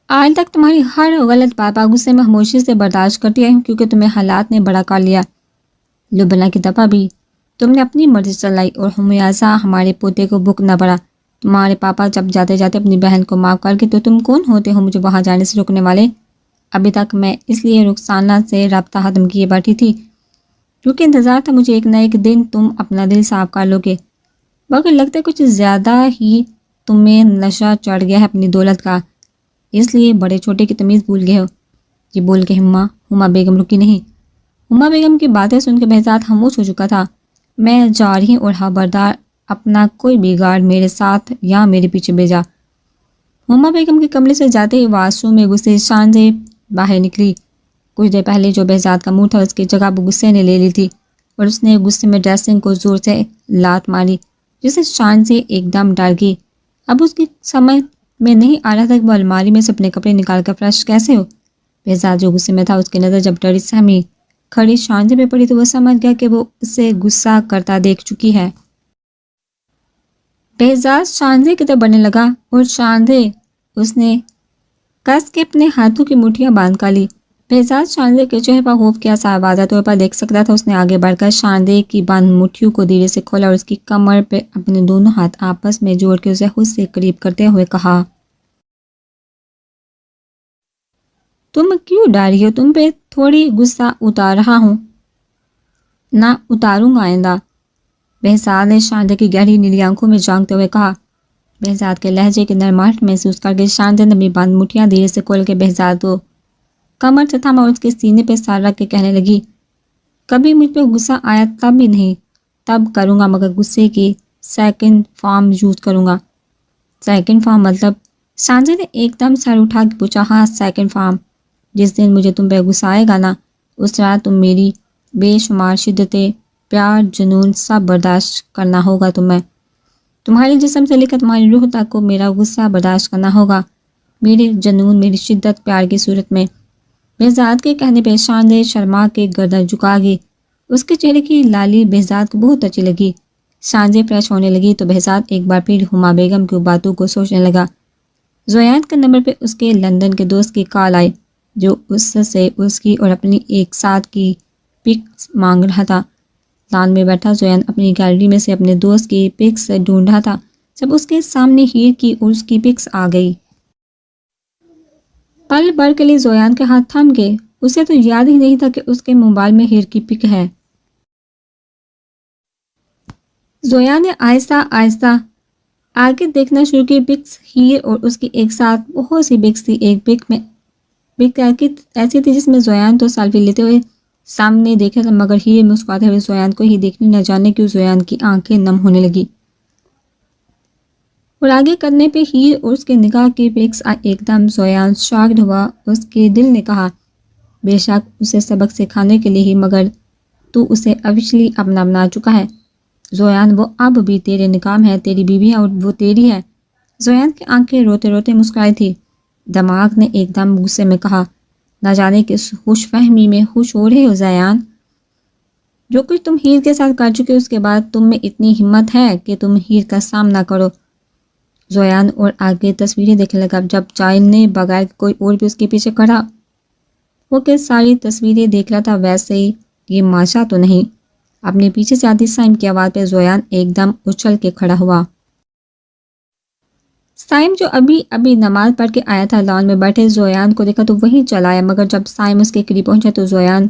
آج تک تمہاری ہر غلط بات غصے میں خاموشی سے برداشت کرتی آئی ہوں کیونکہ تمہیں حالات نے بڑا کر لیا۔ لبنہ کی دفعہ بھی تم نے اپنی مرضی چلائی اور ہمیشہ ہمارے پوتے کو بک نہ پڑا۔ تمہارے پاپا جب جاتے جاتے اپنی بہن کو معاف کر کے، تو تم کون ہوتے ہو مجھے وہاں جانے سے روکنے والے؟ ابھی تک میں اس لیے رخسانہ سے رابطہ ختم کیے بیٹھی تھی کیونکہ انتظار تھا مجھے ایک نہ ایک دن تم اپنا دل صاف کر لو گے، مگر لگتا ہے کچھ زیادہ ہی تمہیں نشہ چڑھ گیا ہے اپنی دولت کا، اس لیے بڑے چھوٹے کی تمیز بھول گئے ہو۔ یہ بول کے ہما بیگم رکی نہیں۔ ہما بیگم کی باتیں سن کے بہزاد خاموش ہو چکا تھا۔ میں جا رہی اور خبردار اپنا کوئی بگاڑ میرے ساتھ یا میرے پیچھے بھیجا۔ ہما بیگم کے کمرے سے جاتے ہی واش روم میں غصے شان سے باہر نکلی۔ کچھ دیر پہلے جو بہزاد کا منہ تھا اس کی جگہ وہ غصے نے لے لی تھی اور اس نے غصے میں ڈریسنگ کو زور سے لات ماری جسے شان سے ایک دم ڈر گئی۔ اب اس کی سمجھ میں نہیں آ رہا تھا کہ وہ الماری میں سے اپنے کپڑے نکال کر فرش کیسے ہو۔ بہزاد جو غصے میں تھا اس کی نظر جب ڈری سہمی کھڑی شانزے پہ پڑی تو وہ سمجھ گیا کہ وہ اسے غصہ کرتا دیکھ چکی ہے۔ بہزاد شانزے کی طرف بڑھنے لگا اور شانزے اس نے کس کے اپنے ہاتھوں کی مٹھیاں باندھ کر لی۔ بہزاد شانزے کے چہرے پر خوف کیا سا واضح طور پر دیکھ سکتا تھا۔ اس نے آگے بڑھ کر شانزے کی بند مٹھیوں کو دھیرے سے کھولا اور اس کی کمر پہ اپنے دونوں ہاتھ آپس میں جوڑ کے اسے خود سے قریب کرتے ہوئے کہا، تم کیوں ڈر رہی ہو؟ تم پہ تھوڑی غصہ اتار رہا ہوں، نہ اتاروں گا آئندہ۔ بہزاد نے شانزے کی گہری نیلی آنکھوں میں جھانکتے ہوئے کہا۔ بہزاد کے لہجے کی نرماہٹ محسوس کر کے شانزے نے اپنی بند مٹھیاں دھیرے سے کھول کے بہزاد کو کمر سے تھاما اور اس کے سینے پہ سر رکھ کے کہنے لگی، کبھی مجھ پہ غصہ آیا تب بھی نہیں، تب کروں گا مگر غصے کی سیکنڈ فارم یوز کروں گا۔ سیکنڈ فارم مطلب؟ شانزے نے ایک دم سر اٹھا کے پوچھا۔ ہاں سیکنڈ فارم، جس دن مجھے تم پہ غصہ آئے گا نا، اس رات تم میری بے شمار شدتیں، پیار، جنون سب برداشت کرنا ہوگا تمہیں۔ تمہارے جسم سے لے کر تمہاری روح تک کو میرا غصہ برداشت کرنا ہوگا، میرے جنون، میری شدت پیار کی صورت میں۔ بہزاد کے کہنے پہ شانزے شرما کے گردن جھکا گئی۔ اس کے چہرے کی لالی بہزاد کو بہت اچھی لگی۔ سانجیں فریش ہونے لگی تو بہزاد ایک بار پھر ہما بیگم کی باتوں کو سوچنے لگا۔ زویان کے نمبر پہ اس کے لندن کے دوست کی کال آئی جو اس سے اس کی اور اپنی ایک ساتھ کی پکس مانگ رہا تھا۔ لان میں بیٹھا زویان اپنی گیلری میں سے اپنے دوست کی پکس ڈھونڈ رہا تھا جب اس کے سامنے ہیر کی اور اس کی پکس آ گئی۔ پل بھر کے لیے زویان کے ہاتھ تھم گئے۔ اسے تو یاد ہی نہیں تھا کہ اس کے موبائل میں ہیر کی پک ہے۔ زویان نے آہستہ آہستہ آگے دیکھنا شروع کی۔ پکس ہیر اور اس کی ایک ساتھ بہت سی پکس تھی۔ ایک پک ایسی تھی جس میں زویان تو سیلفی لیتے ہوئے سامنے دیکھا تھا، مگر ہیر مسکراتے ہوئے زویان کو ہی دیکھنے نہ جانے کیوں زویان کی آنکھیں نم ہونے لگی، اور آگے کرنے پہ ہیر اور اس کے نگاہ کی پکس ایک دم زویان شاکڈ ہوا۔ اس کے دل نے کہا بے شک اسے سبق سکھانے کے لیے ہی، مگر تو اسے آفیشلی اپنا بنا چکا ہے زویان، وہ اب بھی تیرے نکام ہے، تیری بیوی ہے اور وہ تیری ہے۔ زویان کی آنکھیں روتے روتے مسکرائی تھی۔ دماغ نے ایک دم غصے میں کہا نہ جانے کس خوش فہمی میں خوش ہو رہے ہو زیان، جو کچھ تم ہیر کے ساتھ کر چکے اس کے بعد تم میں اتنی ہمت ہے کہ تم ہیر کا سامنا کرو۔ زویان اور آگے تصویریں دیکھنے لگا۔ جب چائل نے بغیر کوئی اور بھی اس کے پیچھے کھڑا وہ کہ ساری تصویریں دیکھ رہا تھا، ویسے ہی یہ ماشا تو نہیں۔ اپنے پیچھے سے آتی سائم کی آواز پہ زویان ایک دم اچھل کے کھڑا ہوا۔ سائم جو ابھی نماز پڑھ کے آیا تھا لان میں بیٹھے زویان کو دیکھا تو وہیں چلا آیا، مگر جب سائم اس کے قریب پہنچا تو زویان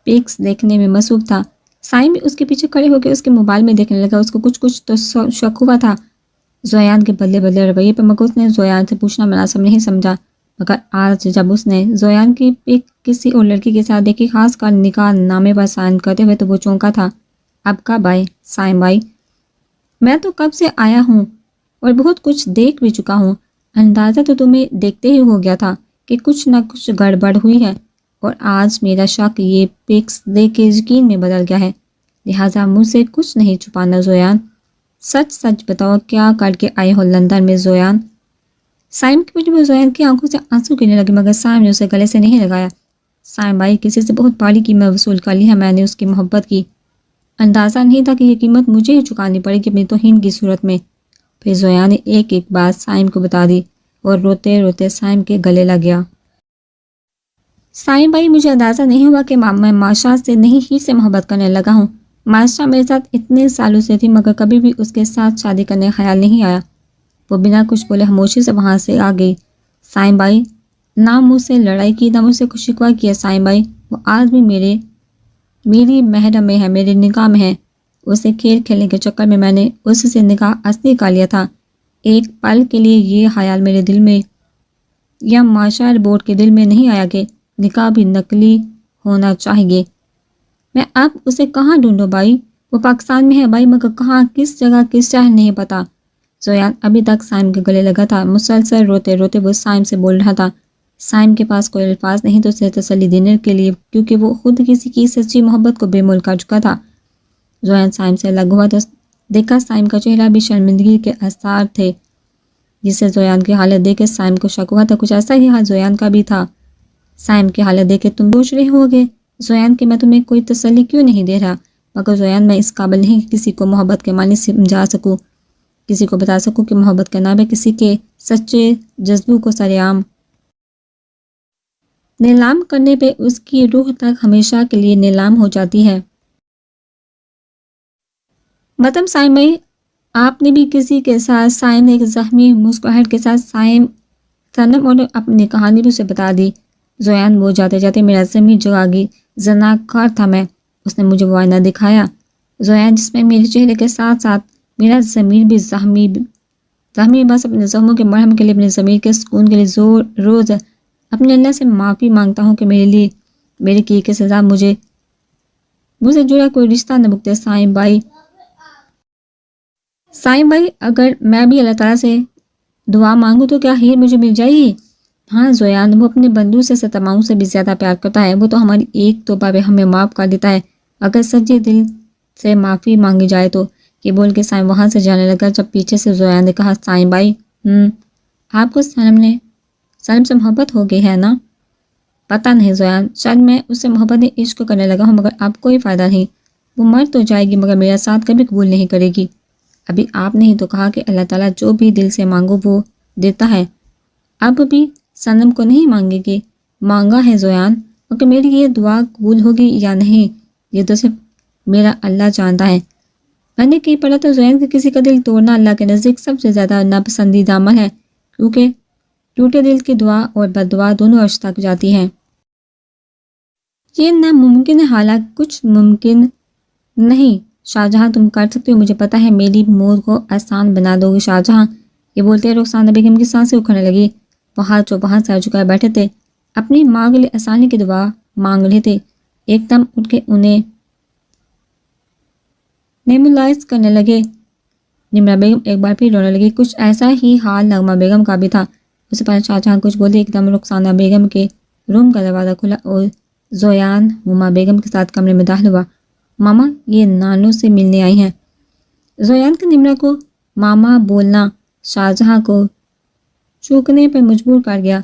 پکس دیکھنے میں مصروف تھا۔ سائم بھی اس کے پیچھے کھڑے ہو کے اس کے موبائل میں دیکھنے لگا۔ اس کو کچھ تو شک ہوا تھا زویان کے بدلے رویے پہ، مگر اس نے زویان سے پوچھنا مناسب نہیں سمجھا۔ مگر آج جب اس نے زویان کی پک کسی اور لڑکی کے ساتھ دیکھی، خاص کر نکاح نامے پر سائن کرتے ہوئے، تو وہ چونکا تھا۔ اب کب آئے سائم بھائی؟ میں تو کب سے آیا ہوں اور بہت کچھ دیکھ بھی چکا ہوں۔ اندازہ تو تمہیں دیکھتے ہی ہو گیا تھا کہ کچھ نہ کچھ گڑبڑ ہوئی ہے، اور آج میرا شک یہ پکس دیکھ کے یقین میں بدل گیا ہے، لہٰذا مجھ سے کچھ نہیں چھپانا زویان، سچ بتاؤ کیا کر کے آئے ہو لندن میں زویان؟ سائم کی وجہ زویان کی آنکھوں سے آنسو گرنے لگے، مگر سائم نے اسے گلے سے نہیں لگایا۔ سائم بھائی کسی سے بہت بڑی قیمت وصول کر لی ہے میں نے اس کی محبت کی، اندازہ نہیں تھا کہ یہ قیمت مجھے ہی چکانی پڑے گی اپنی توہین کی صورت میں۔ پھر زویان نے ایک بات سائم کو بتا دی اور روتے روتے سائم کے گلے لگ گیا۔ سائم بھائی مجھے اندازہ نہیں ہوا کہ میں ماشا سے نہیں ہیر سے محبت کرنے لگا ہوں۔ ماشا میرے ساتھ اتنے سالوں سے تھی، مگر کبھی بھی اس کے ساتھ شادی کرنے کا خیال نہیں آیا۔ وہ بنا کچھ بولے خاموشی سے وہاں سے آ گئی۔ سائم بھائی نہ مجھ سے لڑائی کی نہ مجھ سے کچھ شکوہ کیا سائم بھائی، وہ آج بھی میری محرم میں ہے، میرے نکاح میں ہے۔ اسے کھیل کھیلنے کے چکر میں نے اس سے نکاح اصلی کر لیا تھا۔ ایک پل کے لیے یہ خیال میرے دل میں یا معاشر بورڈ کے دل میں نہیں آیا کہ نکاح بھی نقلی ہونا چاہیے۔ میں اب اسے کہاں ڈھونڈوں بھائی؟ وہ پاکستان میں ہے بھائی، مگر کہاں، کس جگہ، کس شہر نہیں پتا۔ زویان ابھی تک سائم کے گلے لگا تھا۔ مسلسل روتے روتے وہ سائم سے بول رہا تھا۔ سائم کے پاس کوئی الفاظ نہیں تو اسے تسلی دینے کے لیے، کیونکہ وہ خود کسی کی سچی محبت کو بے مول کر چکا تھا۔ زویان سائم سے الگ ہوا تو دیکھا سائم کا چہرہ بھی شرمندگی کے آثار تھے، جس سے زویان کی حالت دیکھ کے سائم کو شک ہوا تھا کچھ ایسا ہی حال زویان کا بھی تھا۔ سائم کی حالت دیکھ کے تم سوچ رہے ہوگے زویان کہ میں تمہیں کوئی تسلی کیوں نہیں دے رہا، مگر زویان میں اس قابل نہیں کہ کسی کو محبت کے معنی سمجھا سکوں، کسی کو بتا سکوں کہ محبت کا نام ہے کسی کے سچے جذبوں کو سر عام نیلام کرنے پہ اس کی روح تک ہمیشہ کے لیے نیلام ہو جاتی ہے۔ متم سائم بھائی آپ نے بھی کسی کے ساتھ، سائم نے ایک زخمی مسکراہٹ کے ساتھ سائم تنم اور اپنی کہانی بھی اسے بتا دی۔ زویان وہ جاتے جاتے میرا ضمیر جگا گئی، زناکار تھا میں، اس نے مجھے وہ آئینہ دکھایا زویان جس میں میرے چہرے کے ساتھ ساتھ میرا ضمیر بھی زخمی بس اپنے زخموں کے مرہم کے لیے، اپنے ضمیر کے سکون کے لیے روز اپنے اللہ سے معافی مانگتا ہوں کہ میرے لیے میرے کیے کی سزا مجھے جڑا کوئی رشتہ نہ بھگتے۔ سائم بھائی اگر میں بھی اللہ تعالیٰ سے دعا مانگوں تو کیا ہیر مجھے مل جائے گی؟ ہاں زویان، وہ اپنے بندوں سے ستماؤں سے بھی زیادہ پیار کرتا ہے، وہ تو ہماری ایک توبہ پہ ہمیں معاف کر دیتا ہے اگر سچے دل سے معافی مانگی جائے تو۔ یہ بول کے سائم وہاں سے جانے لگا جب پیچھے سے زویان نے کہا سائم بھائی آپ کو سلم سے محبت ہو گئی ہے نا؟ پتہ نہیں زویان، شاید میں اس سے محبت عشق کرنے لگا ہوں، مگر اب کوئی فائدہ نہیں۔ وہ مر تو جائے گی مگر میرا ساتھ کبھی قبول نہیں کرے گی۔ ابھی آپ نے ہی تو کہا کہ اللہ تعالیٰ جو بھی دل سے مانگو وہ دیتا ہے۔ اب بھی صنم کو نہیں مانگے گی؟ مانگا ہے زویان، مگر میری یہ دعا قبول ہوگی یا نہیں یہ تو صرف میرا اللہ جانتا ہے۔ میں نے کہیں پڑھا تو زویان کہ کسی کا دل توڑنا اللہ کے نزدیک سب سے زیادہ ناپسندیدہ عمل ہے، کیونکہ ٹوٹے دل کی دعا اور بد دعا دونوں عرش تک جاتی ہیں۔ یہ ناممکن ہے، حالانکہ کچھ ممکن نہیں۔ شاہجہاں تم کر سکتے ہو، مجھے پتا ہے میری موت کو آسان بنا دو گے شاہجہاں۔ یہ بولتے رخسانہ بیگم کی سانسیں اکھڑنے لگی۔ وہاں چوپہاں سر جھکائے بیٹھے تھے، اپنی ماں کے لیے آسانی کی دعا مانگ رہے تھے، ایک دم اٹھ کے انہیں نیمولائز کرنے لگے۔ نمرہ بیگم ایک بار پھر رونے لگی۔ کچھ ایسا ہی حال نغمہ بیگم کا بھی تھا۔ اس سے پہلے شاہجہاں کچھ بولے، ایک دم رخسانہ بیگم کے روم کا دروازہ کھلا اور زویان ہما بیگم کے ساتھ کمرے میں داخل ہوا۔ ماما، یہ نانو سے ملنے آئی ہیں۔ زویان کے نمرہ کو ماما بولنا شاہجہاں کو چوکنے پہ مجبور کر گیا۔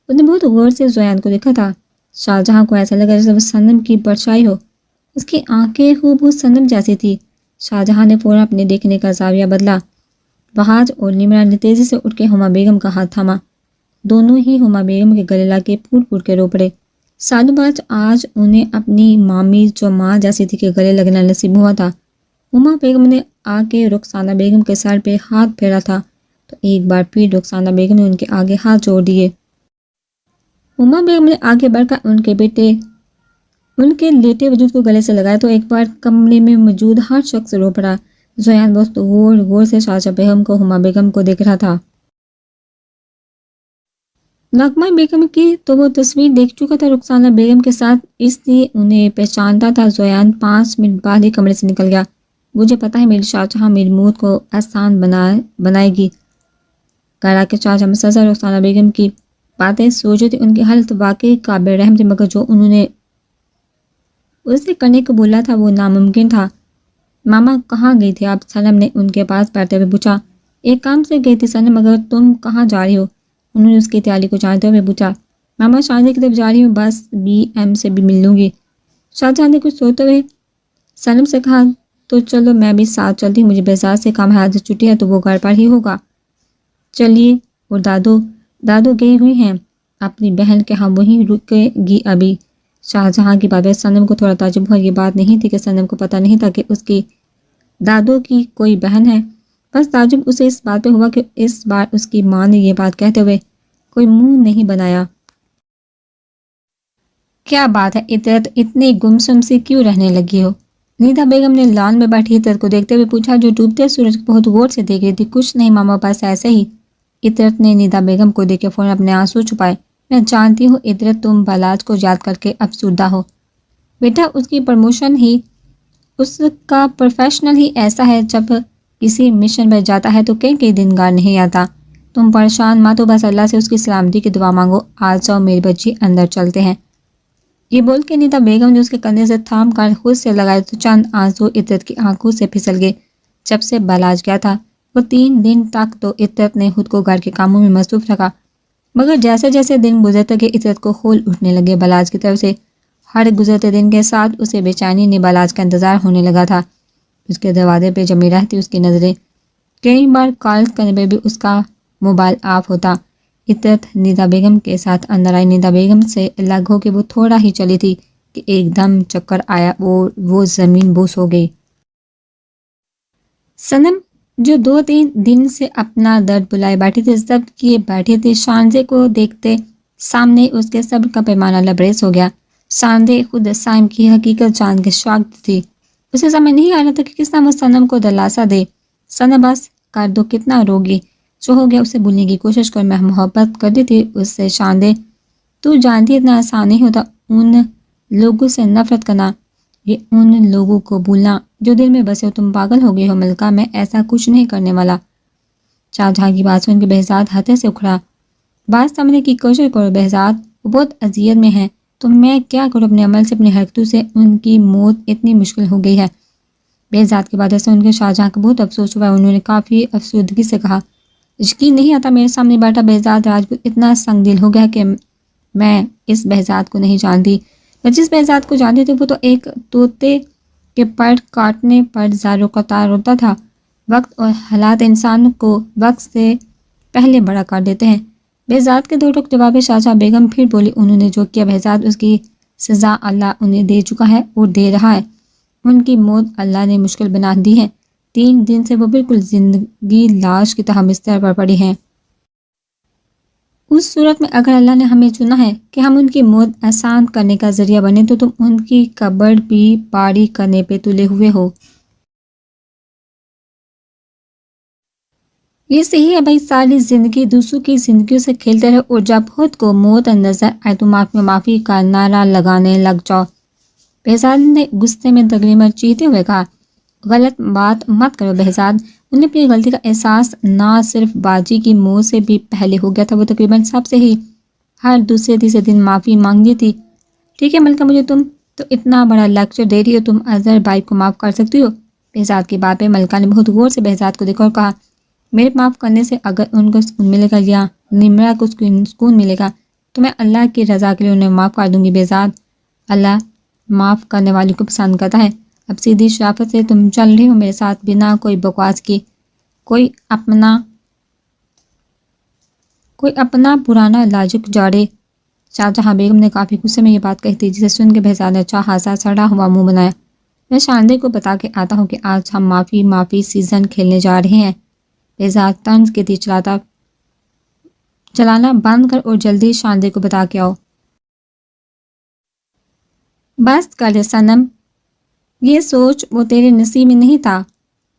اس نے بہت غور سے زویان کو دیکھا تھا۔ شاہجہاں کو ایسا لگا جیسے وہ صنم کی پرچھائی ہو۔ اس کی آنکھیں ہو صنم جیسی تھی۔ شاہجہاں نے فوراً اپنے دیکھنے کا زاویہ بدلا۔ بہاج اور نمرہ نے تیزی سے اٹھ کے ہما بیگم کا ہاتھ تھاما۔ دونوں ہی ہما بیگم کے گلے لگ کے پھوٹ پھوٹ کے رو پڑے۔ سالوں بعد آج انہیں اپنی مامی جو ماں جیسی تھی کے گلے لگنا نصیب ہوا تھا۔ ہما بیگم نے آ کے رخسانہ بیگم کے سر پہ ہاتھ پھیرا تھا تو ایک بار پھر رخسانہ بیگم نے ان کے آگے ہاتھ جوڑ دیے۔ ہما بیگم نے آگے بڑھ کر ان کے لیٹے وجود کو گلے سے لگایا تو ایک بار کمرے میں موجود ہر شخص رو پڑا۔ زویان بہت غور سے شاہجہاں بیگم کو ہما بیگم کو دیکھ رہا تھا۔ نغمہ بیگم کی تو وہ تصویر دیکھ چکا تھا رخسانہ بیگم کے ساتھ، اس لیے انہیں پہچانتا تھا۔ زویان 5 منٹ بعد ہی کمرے سے نکل گیا۔ مجھے پتا ہے میری شاہجہاں میری موت کو آسان بنائے گی۔ گھر آ کے شاہجہاں مسلسل رخسانہ بیگم کی باتیں سوچ رہی تھی۔ ان کی حالت واقعی قابل رحم تھی، مگر جو انہوں نے اسے کرنے کو بولا تھا وہ ناممکن تھا۔ ماما کہاں گئی تھی آپ؟ صنم نے ان کے پاس بیٹھتے ہوئے پوچھا۔ ایک کام سے گئی تھی صنم، مگر تم کہاں جا رہی ہو؟ انہوں نے اس کی تیاری کو جانتے ہوئے پوچھا۔ ماما شاہجہاں کی طرف جا رہی ہوں، بس BM سے بھی مل لوں گی۔ شاہجہاں نے کچھ سوچتے ہوئے صنم سے کہا، تو چلو میں بھی ساتھ چلتی ہوں، مجھے بہزاد سے کام ہے، آج چھٹی ہے تو وہ گھر پر ہی ہوگا۔ چلیے۔ اور دادو گئی ہوئی ہیں اپنی بہن کے ہاں، وہیں رکے گی ابھی؟ شاہجہاں کی بات صنم کو تھوڑا تعجب ہوا۔ یہ بات نہیں تھی کہ صنم کو پتہ نہیں تھا کہ اس کی دادو کی کوئی بہن ہے، بس تعجب اسے اس بات پہ ہوا کہ اس بار اس کی ماں نے یہ بات کہتے ہوئے کوئی منہ نہیں بنایا۔ کیا بات ہے عطرت، اتنی گمسم سی کیوں رہنے لگی ہو؟ نیدا بیگم نے لان میں بیٹھی عطرت کو دیکھتے ہوئے پوچھا، جو ڈوبتے سورج کو بہت غور سے دیکھ رہی تھی۔ کچھ نہیں ماما، بس ایسے ہی۔ عطرت نے نیدا بیگم کو دیکھ کے فوراً اپنے آنسو چھپائے۔ میں جانتی ہوں عطرت، تم بالاج کو یاد کر کے افسردہ ہو۔ بیٹا اس کی پروموشن ہی، اس کا پروفیشنل ہی ایسا ہے، جب کسی مشن پہ جاتا ہے تو کئی دن گار نہیں آتا۔ تم پریشان مت ہو، بس اللہ سے اس کی سلامتی کی دعا مانگو۔ آج جاؤ میری بچی، اندر چلتے ہیں۔ یہ بول کے نیدا بیگم نے اس کے کندھے سے تھام کر خود سے لگائے تو چند آنسو عطرت کی آنکھوں سے پھسل گئے۔ جب سے بالاج گیا تھا وہ 3 دن تک تو عطرت نے خود کو گھر کے کاموں میں مصروف رکھا، مگر جیسے جیسے دن گزرتے گئے عطرت کو ہول اٹھنے لگے بالاج کی طرف سے۔ ہر گزرتے دن کے ساتھ اسے بے چینی نے بالاج کا انتظار ہونے لگا تھا۔ اس کے دروازے پہ جمی رہتی اس کی نظریں، کئی بار کالز کرنے پہ بھی اس کا موبائل آف ہوتا۔ عطرت نیدا بیگم کے ساتھ اندر آئی۔ نیدا بیگم سے الگ ہو کے وہ تھوڑا ہی چلی تھی کہ ایک دم چکر آیا اور وہ زمین بوس ہو گئی۔ صنم جو 2-3 دن سے اپنا درد بلائے بیٹھی تھی، ضبط کیے بیٹھی تھی، شانزے کو دیکھتے سامنے اس کے صبر کا پیمانہ لبریز ہو گیا۔ شانزے خود سائم کی حقیقت جان کے شاکت تھی۔ اسے سمجھ نہیں آ رہا تھا کہ کس طرح وہ صنم کو دلاسا دے۔ صنم بس کر دو، کتنا روگی، جو ہو گیا اسے بھولنے کی کوشش کر۔ میں محبت کرتی تھی اس سے شانزے، تو جانتی اتنا آسان نہیں ہوتا ان لوگوں سے نفرت کرنا، یہ ان لوگوں کو بھولنا جو دل میں بسے ہو۔ تم پاگل ہو گئی ہو ملکہ، میں ایسا کچھ نہیں کرنے والا۔ شاہجہاں کی بات سن کے بہزاد ہتھے سے اکھڑا۔ بات سمجھنے کی کوشش کرو بہزاد، وہ بہت اذیت میں ہیں، تو میں کیا کروں؟ اپنے عمل سے، اپنی حرکتوں سے ان کی موت اتنی مشکل ہو گئی ہے۔ بہزاد کی باتیں سن کے شاہجہاں کو بہت افسوس ہوا۔ انہوں نے کافی افسردگی سے کہا، یقین نہیں آتا میرے سامنے بیٹھا بہزاد راجپوت اتنا سنگ دل ہو گیا کہ میں اس بہزاد کو نہیں جانتی، میں جس بہزاد کو جانتی تھی وہ تو ایک طوطے کے پر کاٹنے پر زاروں قطار ہوتا تھا۔ وقت اور حالات انسان کو وقت سے پہلے بڑا کر دیتے ہیں۔ بہزاد کے دو ٹوک جواب شاہجہاں بیگم پھر بولی، انہوں نے جو کیا بہزاد اس کی سزا اللہ انہیں دے چکا ہے اور دے رہا ہے۔ ان کی موت اللہ نے مشکل بنا دی ہے۔ 3 دن سے وہ بالکل زندگی لاش کی طرح بستر پر پڑی ہیں۔ اس صورت میں اگر اللہ نے ہمیں چنا ہے کہ ہم ان کی موت آسان کرنے کا ذریعہ بنے تو تم ان کی قبر بھی پاری کرنے پہ تلے ہوئے ہو۔ یہ صحیح ہے بھائی، ساری زندگی دوسروں کی زندگیوں سے کھیلتے رہو اور جب خود کو موت نظر آئے تو معافی کا نعرہ لگانے لگ جاؤ۔ بہزاد نے غصے میں تقریباً چیختے ہوئے کہا، غلط بات مت کرو بہزاد۔ انہیں اپنی غلطی کا احساس نہ صرف باجی کی موت سے بھی پہلے ہو گیا تھا، وہ تقریباً سب سے ہی ہر دوسرے تیسرے دن معافی مانگی تھی۔ ٹھیک ہے ملکہ، مجھے تم تو اتنا بڑا لیکچر دے رہی ہو، تم اظہر بھائی کو معاف کر سکتی ہو؟ بہزاد کی بات پہ ملکہ نے بہت غور سے بہزاد کو دیکھا اور کہا، میرے معاف کرنے سے اگر ان کو سکون ملے گا یا نمرہ کو سکون ملے گا تو میں اللہ کی رضا کے لیے انہیں معاف کر دوں گی بہزاد۔ اللہ معاف کرنے والی کو پسند کرتا ہے۔ اب سیدھی شرافت سے تم چل رہی ہو میرے ساتھ بنا کوئی بکواس کی، کوئی اپنا پرانا لاجک جاڑے۔ شاہجہاں بیگم نے کافی غصے میں یہ بات کہی تھی، جسے سن کے بہزاد نے اچھا خاصا سڑا ہوا منہ بنایا۔ میں شاندے کو بتا کے آتا ہوں کہ آج ہم معافی سیزن کھیلنے جا رہے ہیں۔ بہزاد طنز کے تیز چلانا بند کر اور جلدی شاندے کو بتا کے آؤ۔ بس کر صنم، یہ سوچ وہ تیرے نصیب میں نہیں تھا،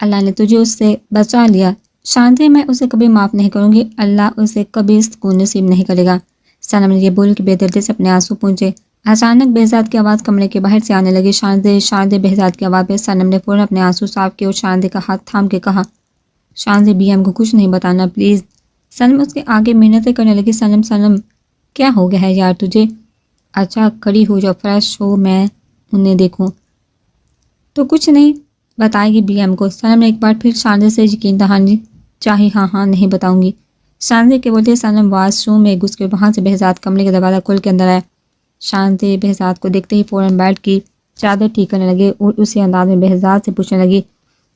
اللہ نے تجھے اس سے بچا لیا۔ شاندے، میں اسے کبھی معاف نہیں کروں گی، اللہ اسے کبھی سکون نصیب نہیں کرے گا۔ صنم نے یہ بول کے بے دردی سے اپنے آنسو پونچھے۔ اچانک بہزاد کی آواز کمرے کے باہر سے آنے لگی، شاندے بہزاد کی آواز پہ صنم نے فوراً اپنے آنسو صاف کیے اور شاندے کا ہاتھ تھام کے کہا، شاندے بی ایم کو کچھ نہیں بتانا پلیز۔ صنم اس کے آگے منتیں کرنے لگی، صنم کیا ہو گیا ہے یار تجھے؟ اچھا کھڑی ہو جاؤ، فریش ہو، میں انہیں دیکھوں۔ تو کچھ نہیں بتائے گی بی ایم کو؟ صنم نے ایک بار پھر شاندے سے یقین دہانی چاہی۔ ہاں نہیں بتاؤں گی۔ شاندے کے بولتے صنم واش روم میں گھس کے وہاں سے بہزاد کمرے کا دروازہ کھول کے اندر آیا۔ شاندے بہزاد کو دیکھتے ہی فوراً بیٹھ کی چادر ٹھیک کرنے لگے اور اسی انداز میں بہزاد سے پوچھنے لگی،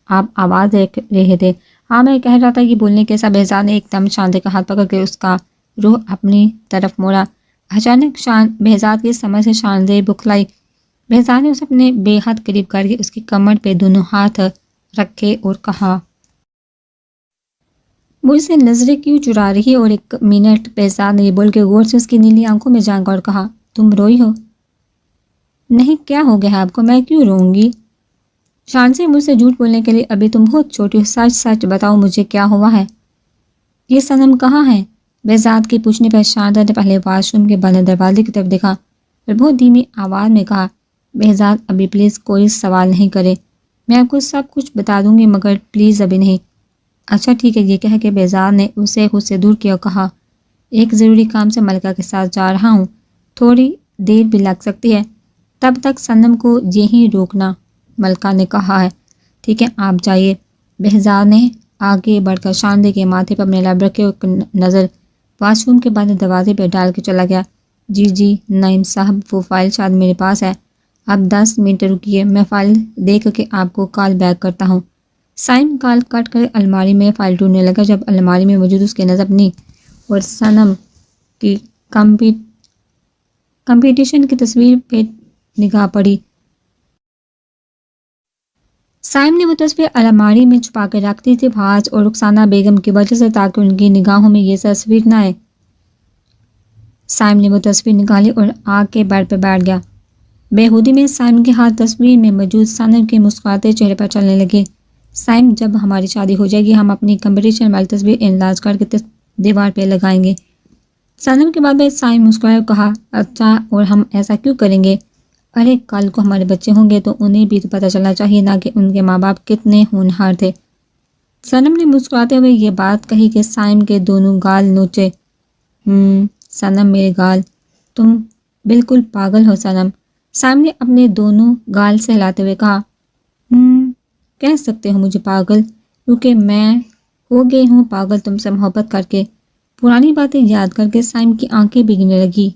آپ آواز دیکھ رہے تھے؟ ہاں میں کہہ رہا تھا کہ بولنے کیسا؟ بہزاد نے ایک دم شاندے کا ہاتھ پکڑ کے اس کا روح اپنی طرف موڑا۔ اچانک بہزاد کی سمجھ سے شاندے بکھلائی۔ بہزاد نے اسے اپنے بے حد قریب کر کے اس کی کمر پہ دونوں ہاتھ رکھے اور کہا، مجھ سے نظریں کیوں چرا رہی؟ اور 1 منٹ۔ بہزاد نے یہ بول کے غور سے اس کی نیلی آنکھوں میں جھانکا اور کہا، تم روئی ہو؟ نہیں، کیا ہو گیا ہے آپ کو؟ میں کیوں روؤں گی؟ شاندے، مجھ سے جھوٹ بولنے کے لیے ابھی تم بہت چھوٹی ہو، سچ بتاؤ مجھے کیا ہوا ہے؟ یہ صنم کہاں ہے؟ بہزاد کی پوچھنے پر شاندے نے پہلے واش روم کے بند دروازے کی طرف دیکھا اور بہت دھیمی آواز میں کہا، بہزاد ابھی پلیز کوئی سوال نہیں کرے، میں آپ کو سب کچھ بتا دوں گی مگر پلیز ابھی نہیں۔ اچھا ٹھیک ہے، یہ کہہ کے بہزاد نے اسے خود سے دور کیا اور کہا، ایک ضروری کام سے ملکہ کے ساتھ جا رہا ہوں، تھوڑی دیر بھی لگ سکتی ہے، تب تک صنم کو یہیں روکنا۔ ملکہ نے کہا ہے، ٹھیک ہے آپ جائیے۔ بہزاد نے آگے بڑھ کر شاندے کے ماتھے پر اپنے لب رکھے اور نظر واش روم کے بند دروازے پہ ڈال کے چلا گیا۔ جی نعیم صاحب، وہ فائل شاید میرے پاس ہے، اب 10 منٹ رکیے، میں فائل دیکھ کے آپ کو کال بیک کرتا ہوں۔ سائم کال کٹ کر الماری میں فائل ڈھونڈنے لگا۔ جب الماری میں موجود اس کے نظر اپنی اور صنم کی کمپٹیشن کی تصویر پہ نگاہ پڑی۔ سائم نے وہ تصویر الماری میں چھپا کے رکھ دی تھی فاج اور رخسانہ بیگم کی وجہ سے، تاکہ ان کی نگاہوں میں یہ تصویر نہ آئے۔ سائم نے وہ تصویر نکالی اور آ کے بیڈ پہ بیٹھ گیا۔ بےہودی میں سائم کے ہاتھ تصویر میں موجود صنم کے مسکراتے چہرے پر چلنے لگے۔ سائم، جب ہماری شادی ہو جائے گی ہم اپنی کمپٹیشن والی تصویر انلارج کر کے دیوار پہ لگائیں گے۔ صنم کے بعد سائم مسکرایا اور کہا، اچھا اور ہم ایسا کیوں کریں گے؟ ارے کل کو ہمارے بچے ہوں گے تو انہیں بھی تو پتہ چلنا چاہیے نا کہ ان کے ماں باپ کتنے ہونہار تھے۔ صنم نے مسکراتے ہوئے یہ بات کہی کہ سائم کے دونوں گال نوچے۔ صنم میرے گال، تم بالکل پاگل ہو صنم۔ سائم نے اپنے دونوں گال سے ہلاتے ہوئے کہا، کہہ سکتے ہو مجھے پاگل، کیونکہ میں ہو گئی ہوں پاگل تم سے محبت کر کے۔ پرانی باتیں یاد کر کے سائم کی آنکھیں بھیگنے لگی۔